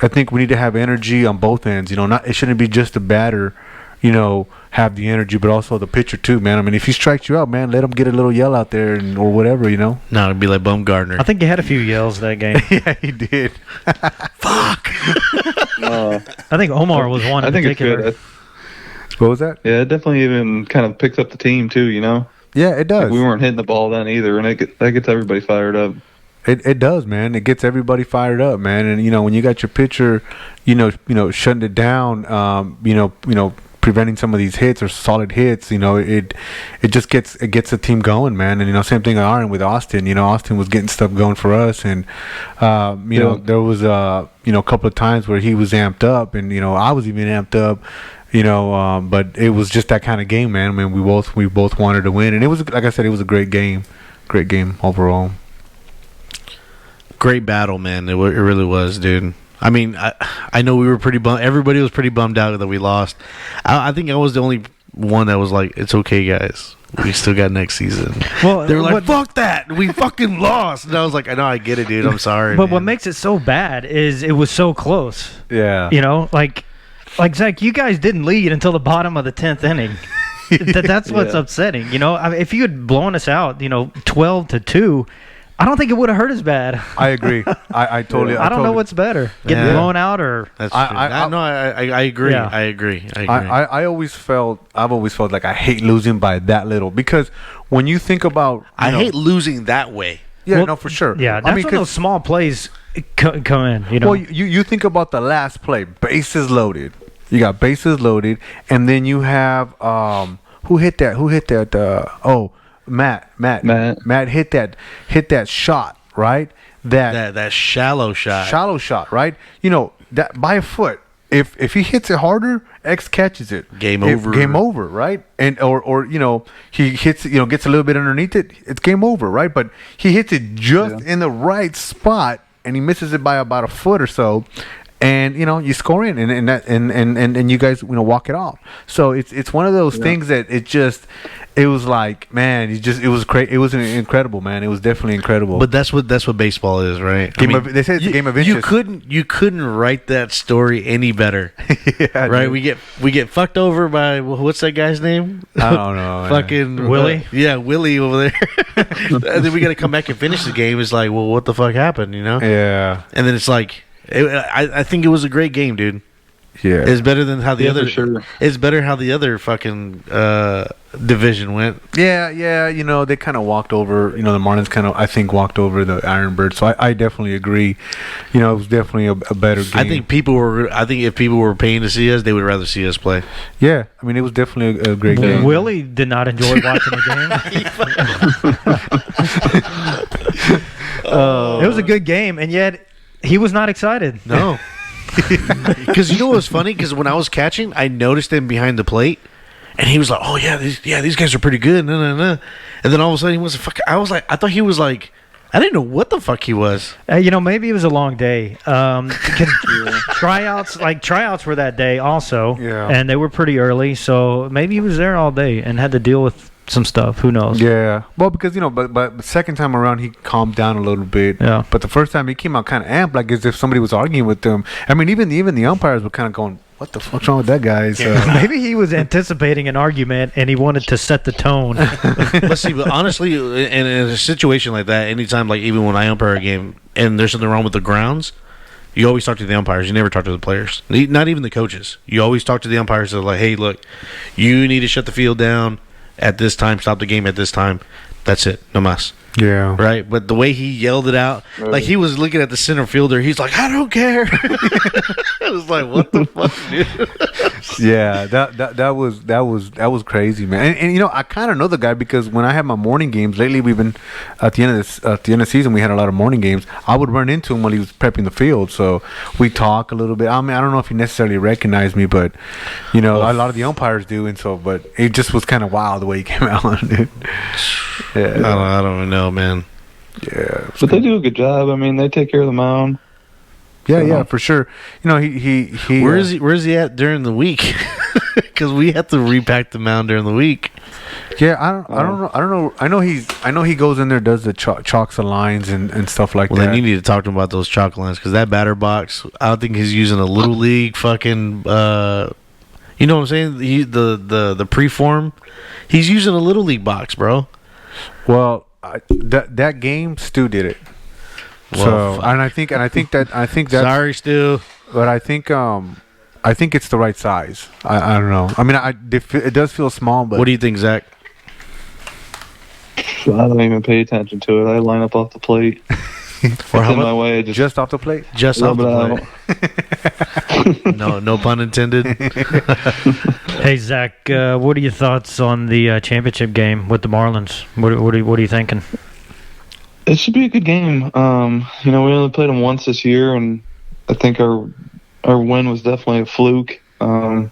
I think we need to have energy on both ends. It shouldn't be just the batter, have the energy, but also the pitcher too, man. I mean, if he strikes you out, man, let him get a little yell out there or whatever, No, it'd be like Bumgarner. I think he had a few yells that game. Yeah, he did. Fuck. I think Omar was one. I think it's good. What was that? Yeah, it definitely even kind of picks up the team too. Yeah, it does. Like we weren't hitting the ball then either, and that gets everybody fired up. It does, man. It gets everybody fired up, man. And when you got your pitcher, shutting it down, preventing some of these hits or solid hits, it just gets the team going, man. And same thing with Austin. Austin was getting stuff going for us, and there was a couple of times where he was amped up, and I was even amped up. But it was just that kind of game, man. I mean, we both wanted to win, and it was, like I said, it was a great game overall. Great battle, man. It really was, dude. I mean, I know we were pretty bummed. Everybody was pretty bummed out that we lost. I think I was the only one that was like, "It's okay, guys. We still got next season." Well, they were like, "Fuck that. We fucking lost." And I was like, "I know, I get it, dude. I'm sorry." But man. what makes it so bad is it was so close. Yeah. Like Zach, you guys didn't lead until the bottom of the 10th inning. That's what's upsetting. I mean, if you had blown us out, 12-2, I don't think it would have hurt as bad. I agree. I totally. I don't know what's better, getting blown out or. That's true. I agree. Yeah. I agree. I've always felt like I hate losing by that little, because when you think about, I hate losing that way. Yeah, Well, no, for sure. Yeah, that's when those small plays come in. Well, you think about the last play, bases loaded. You got bases loaded, and then you have who hit that? Matt hit that shot, right? That shallow shot. Shallow shot, right? That by a foot. If he hits it harder, X catches it. Game over. Game over, right? And or he hits it, gets a little bit underneath it, it's game over, right? But he hits it just in the right spot, and he misses it by about a foot or so. And you score in, and you guys walk it off. So it's one of those things that it was like, man, it was crazy. It was incredible, man. It was definitely incredible. But that's what baseball is, right? They say it's a game of inches. You couldn't write that story any better. Yeah, right? dude. We get fucked over by what's that guy's name? I don't know. Fucking Willie. Yeah, Willie over there. And then we got to come back and finish the game. It's like, well, what the fuck happened? Yeah. And then it's like. I think it was a great game, dude. Yeah, it's better than how the other. For sure. It's better how the other fucking division went. Yeah. They kind of walked over. The Marlins I think walked over the Ironbirds. So I definitely agree. It was definitely a better game. I think if people were paying to see us, they would rather see us play. Yeah, I mean, it was definitely a great game. Willie did not enjoy watching the game. It was a good game, and yet. He was not excited. No. Because what was funny? Because when I was catching, I noticed him behind the plate, and he was like, "Oh yeah, these guys are pretty good." And then all of a sudden, he was I thought he was like, I didn't know what the fuck he was. Maybe it was a long day. Tryouts were that day also, and they were pretty early, so maybe he was there all day and had to deal with some stuff. Who knows? Yeah. Well, because but the second time around he calmed down a little bit. Yeah. But the first time he came out kind of amped, like as if somebody was arguing with him. I mean, even the umpires were kind of going, "What the fuck's wrong with that guy?" So maybe he was anticipating an argument and he wanted to set the tone. But see, honestly, in a situation like that, anytime, like even when I umpire a game and there's something wrong with the grounds, you always talk to the umpires. You never talk to the players, not even the coaches. You always talk to the umpires. They're like, "Hey, look, you need to shut the field down at this time, stop the game at this time." That's it. No mas. Yeah. Right? But the way he yelled it out, like he was looking at the center fielder, he's like, "I don't care." I was like, what the fuck, dude? Yeah, that was crazy, man. And you know, I kind of know the guy because when I have my morning games lately, we've been at the end of the season, we had a lot of morning games. I would run into him while he was prepping the field, so we talk a little bit. I mean, I don't know if he necessarily recognized me, but you know, a lot of the umpires do, and so. But it just was kind of wild the way he came out. Dude. Yeah, I don't even know, man. Yeah, but they do a good job. I mean, they take care of the mound. Yeah, for sure. You know, he Where is he at during the week? Because we have to repack the mound during the week. Yeah, I don't know. I know he goes in there, does the chalks the lines and stuff like that. Well, then you need to talk to him about those chalk lines because that batter box. I don't think he's using a little league fucking. You know what I'm saying? The preform. He's using a little league box, bro. Well, that game, Stu did it. Well, so and I think that sorry, Stu, but I think it's the right size. I don't know. I mean, it does feel small, but what do you think, Zach? I don't even pay attention to it. I line up off the plate. Or how in my about way, just off the plate? just off the plate? No pun intended. Hey Zach, what are your thoughts on the championship game with the Marlins? What are you thinking? It should be a good game. You know, we only played them once this year, and I think our win was definitely a fluke. You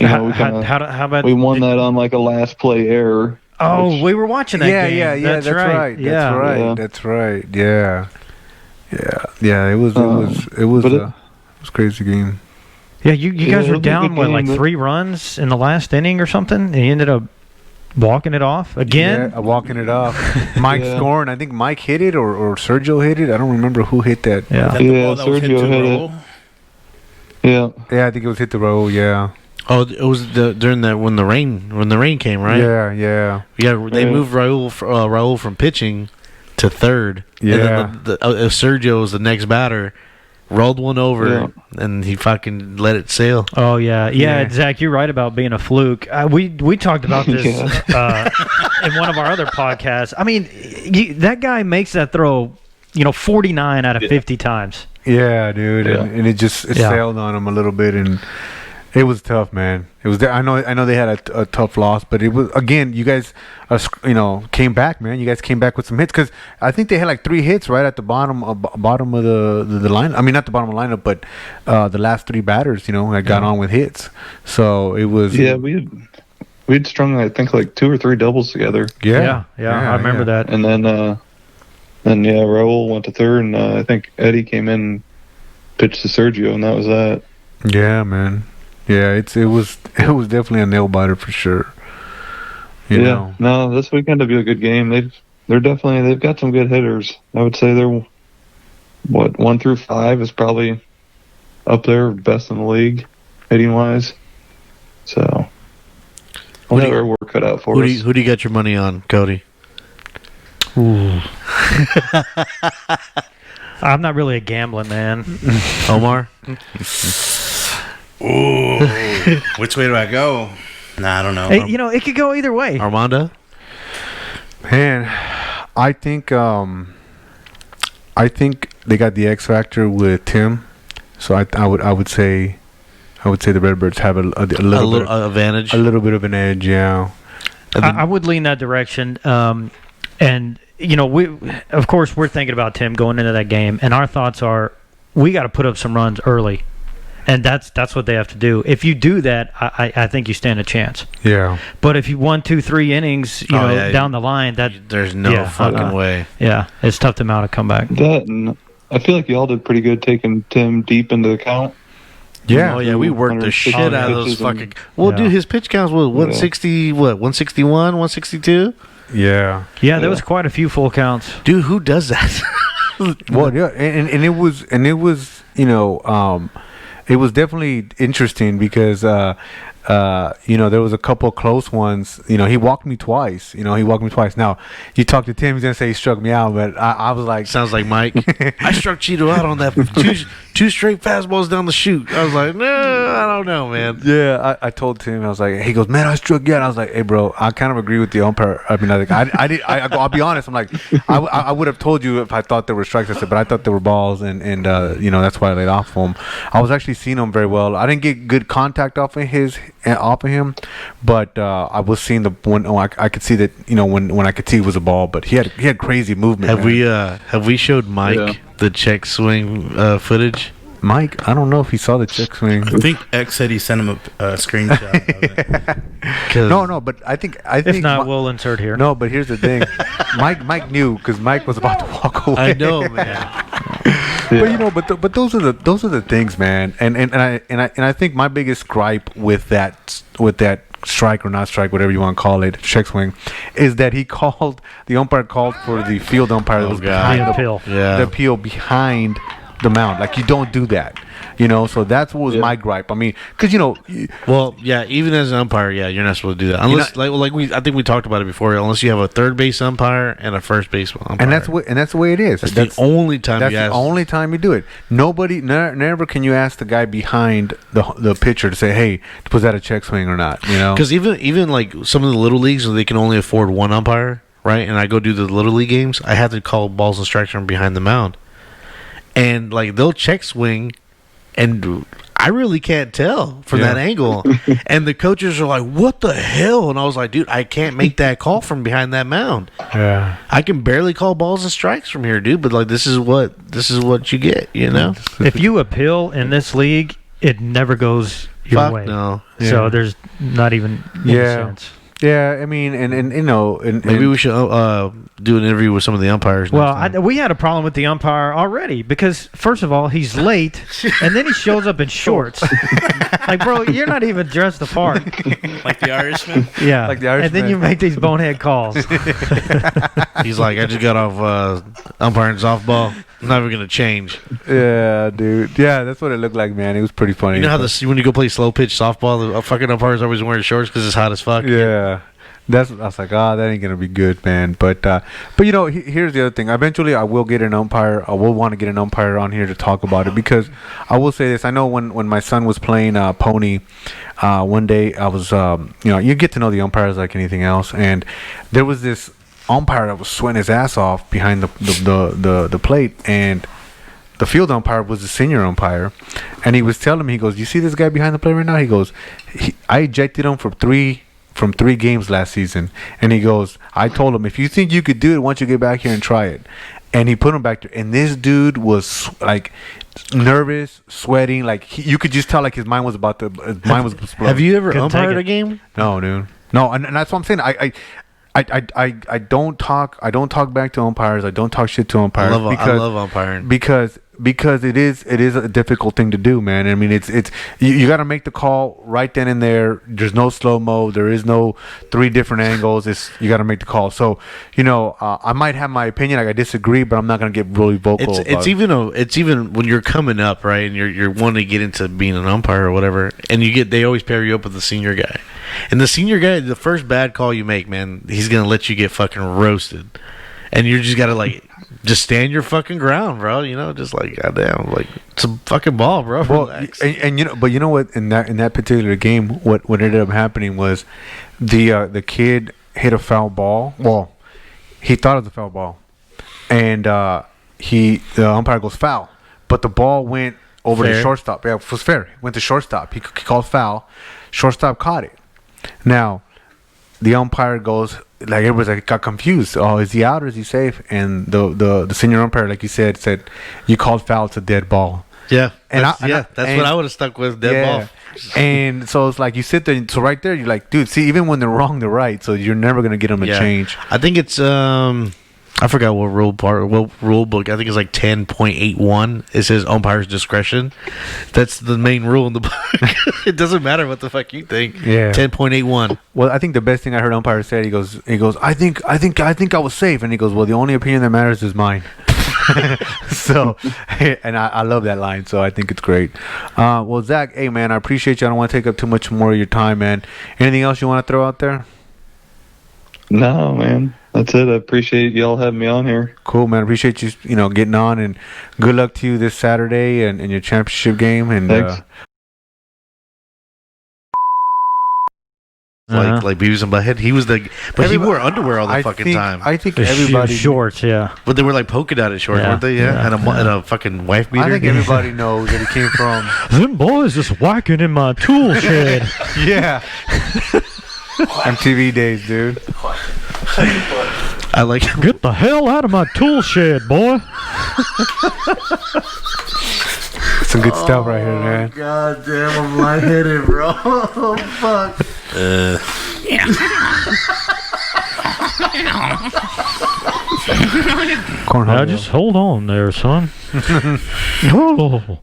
know, how about we won that on like a last play error. Oh, we were watching that game. Yeah, that's right. Yeah. That's right. Yeah. It was a crazy game. Yeah, you guys it were was a down good like game. 3 runs in the last inning or something, and you ended up walking it off again. Yeah, walking it off. Mike Yeah. scoring. I think Mike hit it or Sergio hit it. I don't remember who hit that. Yeah. That the Yeah, ball that was Sergio to hit it. Raul? Yeah. Yeah, I think it was hit the road. Yeah. Oh, it was during that when the rain came, right? Yeah. Yeah, they Yeah. moved Raul from pitching to third. Yeah. And then Sergio was the next batter, rolled one over, and he fucking let it sail. Oh yeah. Yeah. Zach, you're right about being a fluke. We talked about this in one of our other podcasts. I mean, that guy makes that throw, 49 out of 50 times. Yeah, dude, Yeah. and it sailed on him a little bit, and it was tough, man. It was. I know they had a tough loss, but it was again. You guys, came back, man. You guys came back with some hits because I think they had like 3 hits right at the bottom of the line. I mean, not the bottom of the lineup, but the last 3 batters, had got on with hits. So it was. Yeah, we'd strung I think like 2 or 3 doubles together. Yeah. I remember that. And then Raul went to third, and I think Eddie came in and pitched to Sergio, and that was that. Yeah, man. Yeah, it was definitely a nail biter for sure. You know. No, this weekend will be a good game. They've got some good hitters. I would say they're 1 through 5 is probably up there, best in the league, hitting wise. So we'll have our work cut out for us. Who do you got your money on, Cody? Ooh. I'm not really a gambling man. Omar? Ooh. Which way do I go? Nah, I don't know. Hey, it could go either way. Armando? Man, I think they got the X factor with Tim, so I would say the Redbirds have a little advantage. a little bit of an edge. Yeah, I would lean that direction. And we of course we're thinking about Tim going into that game, and our thoughts are we got to put up some runs early. And that's what they have to do. If you do that, I think you stand a chance. Yeah. But if you 1, 2, 3 innings, down the line, there's no fucking way. Yeah, it's tough to mount a comeback. That, and I feel like y'all did pretty good taking Tim deep into the count. Yeah. Oh yeah, we worked the shit out of those fucking. Well, dude, his pitch counts was 160. What 161, 162? Yeah. Yeah, there was quite a few full counts. Dude, who does that? Well, yeah, and it was it was definitely interesting because there was a couple of close ones. He walked me twice. Now, you talk to Tim, he's gonna say he struck me out, but I was like, Sounds like Mike. I struck Cheeto out on that two straight fastballs down the chute. I was like, no, I don't know, man. yeah. I told Tim, I was like, he goes, man, I struck you out. I was like, hey, bro, I kind of agree with the umpire. I mean, I'll be honest. I'm like, I would have told you if I thought there were strikes. I said, but I thought there were balls, and that's why I laid off him. I was actually seeing him very well. I didn't get good contact off of him, but I was seeing the one. I could see that when I could see it was a ball, but he had crazy movement. Have we showed Mike the check swing footage? Mike, I don't know if he saw the check swing. I think X said he sent him a screenshot of it. No, but I think If not, we'll insert here. No, but here's the thing. Mike knew because Mike was about to walk away. I know, man. But those are the things, man. And I think my biggest gripe with that strike or not strike, whatever you want to call it, check swing, is that the umpire called for the field umpire that was behind the appeal behind the mound. Like, you don't do that. So that's what was my gripe. I mean, because well, yeah, even as an umpire, you're not supposed to do that unless, I think we talked about it before. Unless you have a third base umpire and a first base umpire, and that's the way it is. That's the only time. That's the only time you do it. Nobody, never can you ask the guy behind the pitcher to say, "Hey, was that a check swing or not?" Because even like some of the little leagues where they can only afford one umpire, right? And I go do the little league games. I have to call balls and strikes from behind the mound, and like they'll check swing. And I really can't tell from that angle. And the coaches are like, what the hell? And I was like, dude, I can't make that call from behind that mound. Yeah. I can barely call balls and strikes from here, dude. But like, this is what you get, If you appeal in this league, it never goes your way. No. So there's not even any sense. Yeah, I mean, and maybe we should do an interview with some of the umpires. Well, we had a problem with the umpire already because, first of all, he's late, and then he shows up in shorts. Like, bro, you're not even dressed the part. Like the Irishman? Yeah. Like the Irishman. And then you make these bonehead calls. He's like, I just got off umpiring softball. I'm never going to change. Yeah, dude. Yeah, that's what it looked like, man. It was pretty funny. You know how when you go play slow pitch softball, the fucking umpire's always wearing shorts because it's hot as fuck? Yeah. I was like, that ain't gonna be good, man. But here's the other thing. Eventually, I will get an umpire. I will want to get an umpire on here to talk about it because I will say this. I know when my son was playing Pony, one day I was, you get to know the umpires like anything else, and there was this umpire that was sweating his ass off behind the plate, and the field umpire was the senior umpire, and he was telling me, he goes, "You see this guy behind the plate right now?" He goes, "I ejected him from three games last season," and he goes, "I told him, if you think you could do it, why don't you get back here and try it?" And he put him back there, and this dude was like nervous, sweating, like you could just tell like his mind was explode. Have you ever umpired a game? No, dude. No, and that's what I'm saying. I don't talk back to umpires. I don't talk shit to umpires. I love umpiring because it is a difficult thing to do, man. I mean, it's you got to make the call right then and there. There's no slow mo. There is no 3 different angles. You got to make the call. So I might have my opinion. Like, I disagree, but I'm not gonna get really vocal. It's even when you're coming up, right, and you're wanting to get into being an umpire or whatever, and they always pair you up with the senior guy, and the senior guy, the first bad call you make, man, he's gonna let you get fucking roasted, and you just gotta like. Just stand your fucking ground, bro. Just like, goddamn, like it's a fucking ball, bro. Well, and but you know what? In that particular game, what ended up happening was the kid hit a foul ball. Well, he thought it was a foul ball, and the umpire goes foul, but the ball went over the shortstop. Yeah, it was fair. Went to shortstop. He called foul. Shortstop caught it. Now, the umpire goes. Like, everybody's like, got confused. Oh, is he out or is he safe? And the senior umpire, like you said, you called foul. It's a dead ball. Yeah, that's what I would have stuck with, dead ball. And so it's like you sit there. So right there, you're like, dude. See, even when they're wrong, they're right. So you're never gonna get them to change. I think it's I forgot what rule book. I think it's like 10.81. It says umpire's discretion. That's the main rule in the book. It doesn't matter what the fuck you think. Yeah. 10.81. Well, I think the best thing I heard umpire said, he goes, I think I was safe, and he goes, well, the only opinion that matters is mine. So, and I love that line. So I think it's great. Well, Zach, hey man, I appreciate you. I don't want to take up too much more of your time, man. Anything else you want to throw out there? No, man. That's it. I appreciate y'all having me on here. Cool, man. Appreciate you, getting on, and good luck to you this Saturday and your championship game. And Thanks. Like Beavis and Butthead. He was he wore underwear all the fucking time. I think The everybody shorts, yeah. But they were like polka dotted shorts, Yeah. weren't they? Yeah, and a fucking wife beater. I think everybody knows that he came from. Them boys just whacking in my tool shed. Yeah. MTV days, dude. I like. Get the hell out of my tool shed, boy. Some good stuff right here, man. God damn, I'm lightheaded, bro. Oh, fuck. Cornhole. Now just hold on there, son. Oh,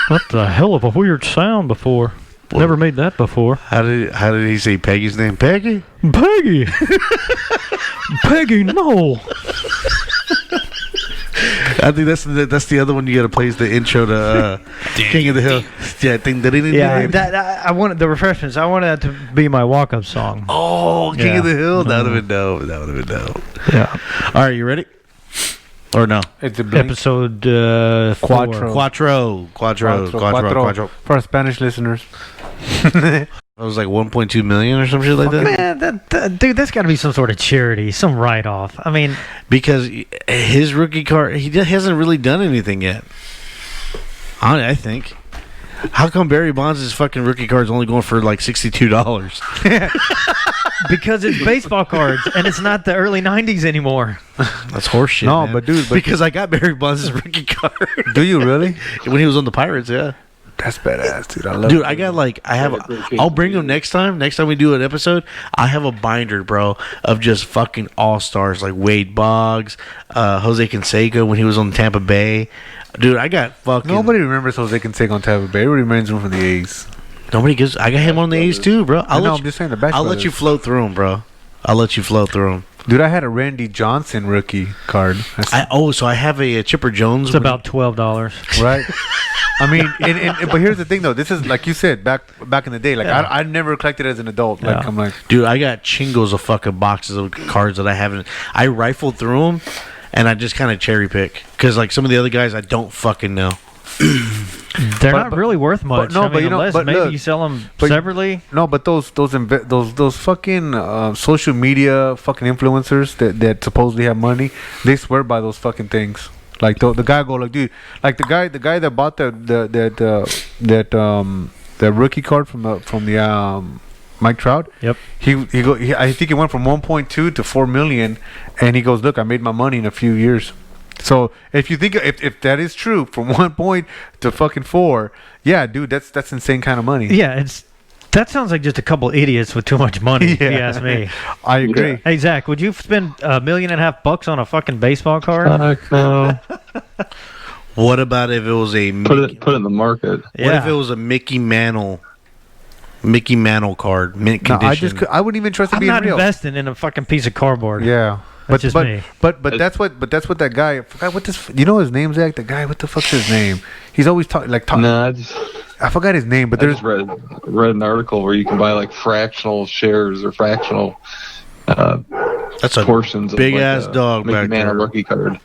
what the hell of a weird sound before. Never made that before. How did he say Peggy's name? Peggy? Peggy! Peggy, no! I think that's the other one you got to play is the intro to King of the Hill. Yeah, Yeah, I wanted the refreshments. I wanted that to be my walk-up song. Oh, King Yeah. of the Hill. That would have been dope. That would have been dope. Yeah. All right, you ready? Or no? It's a blink. Episode Quattro. Quattro. For our Spanish listeners. It was like 1.2 million or some shit like that. Man, dude, that's got to be some sort of charity, some write-off. I mean, Because his rookie card, hasn't really done anything yet. I think. How come Barry Bonds' fucking rookie card is only going for like $62? because it's baseball cards, and it's not the early 90s anymore. That's horseshit. No, man. but dude, because I got Barry Bonds' rookie card do you really? when he was on the Pirates. Yeah. That's badass, dude. I love Dude, it. I got I'll bring him next time. Next time we do an episode, I have a binder, bro, of just fucking all-stars like Wade Boggs, Jose Canseco when he was on Tampa Bay. Dude, I got fucking... Nobody remembers Jose Canseco on Tampa Bay. Everybody remembers him from the A's. Nobody gives... I got him on the A's too, bro. I'm just saying the best. I'll let you float through him, bro. I'll let you float through him. Dude, I had a Randy Johnson rookie card. So I have a Chipper Jones. It's about $12. Right? I mean, but here's the thing, though. This is, like you said, back in the day. Like, Yeah. I never collected as an adult. Like, Yeah. I'm like... Dude, I got chingles of fucking boxes of cards that I haven't... I rifled through them, and I just kind of cherry pick. Because, like, some of the other guys I don't fucking know. They're not really worth much. no, I mean, but you know- unless but maybe look, you sell them but- separately. No, but those fucking social media fucking influencers that supposedly have money, they swear by those fucking things. Like the guy go like, dude, like the guy that bought that rookie card from the Mike Trout. Yep. I think it went from 1.2 to 4 million, and he goes, look, I made my money in a few years. So if you think if that is true, from 1 point to fucking 4, yeah, dude, that's insane kind of money. Yeah, that sounds like just a couple idiots with too much money, if you Yeah. ask me. I agree. Hey, Zach, would you spend $1.5 million on a fucking baseball card? No. What about if it was a... Put it in the market. What if it was a Mickey Mantle card, mint No, condition? I wouldn't even trust it I'm being not real. investing in a fucking piece of cardboard. Yeah. That's just me. But that's what that guy. I forgot what this. You know his name, Zach. The guy. What the fuck's his name? He's always talking No, I forgot his name, but I there's just read an article where you can buy like fractional shares or fractional That's a portions. big of like ass dog Mickey back Mantle there. rookie card.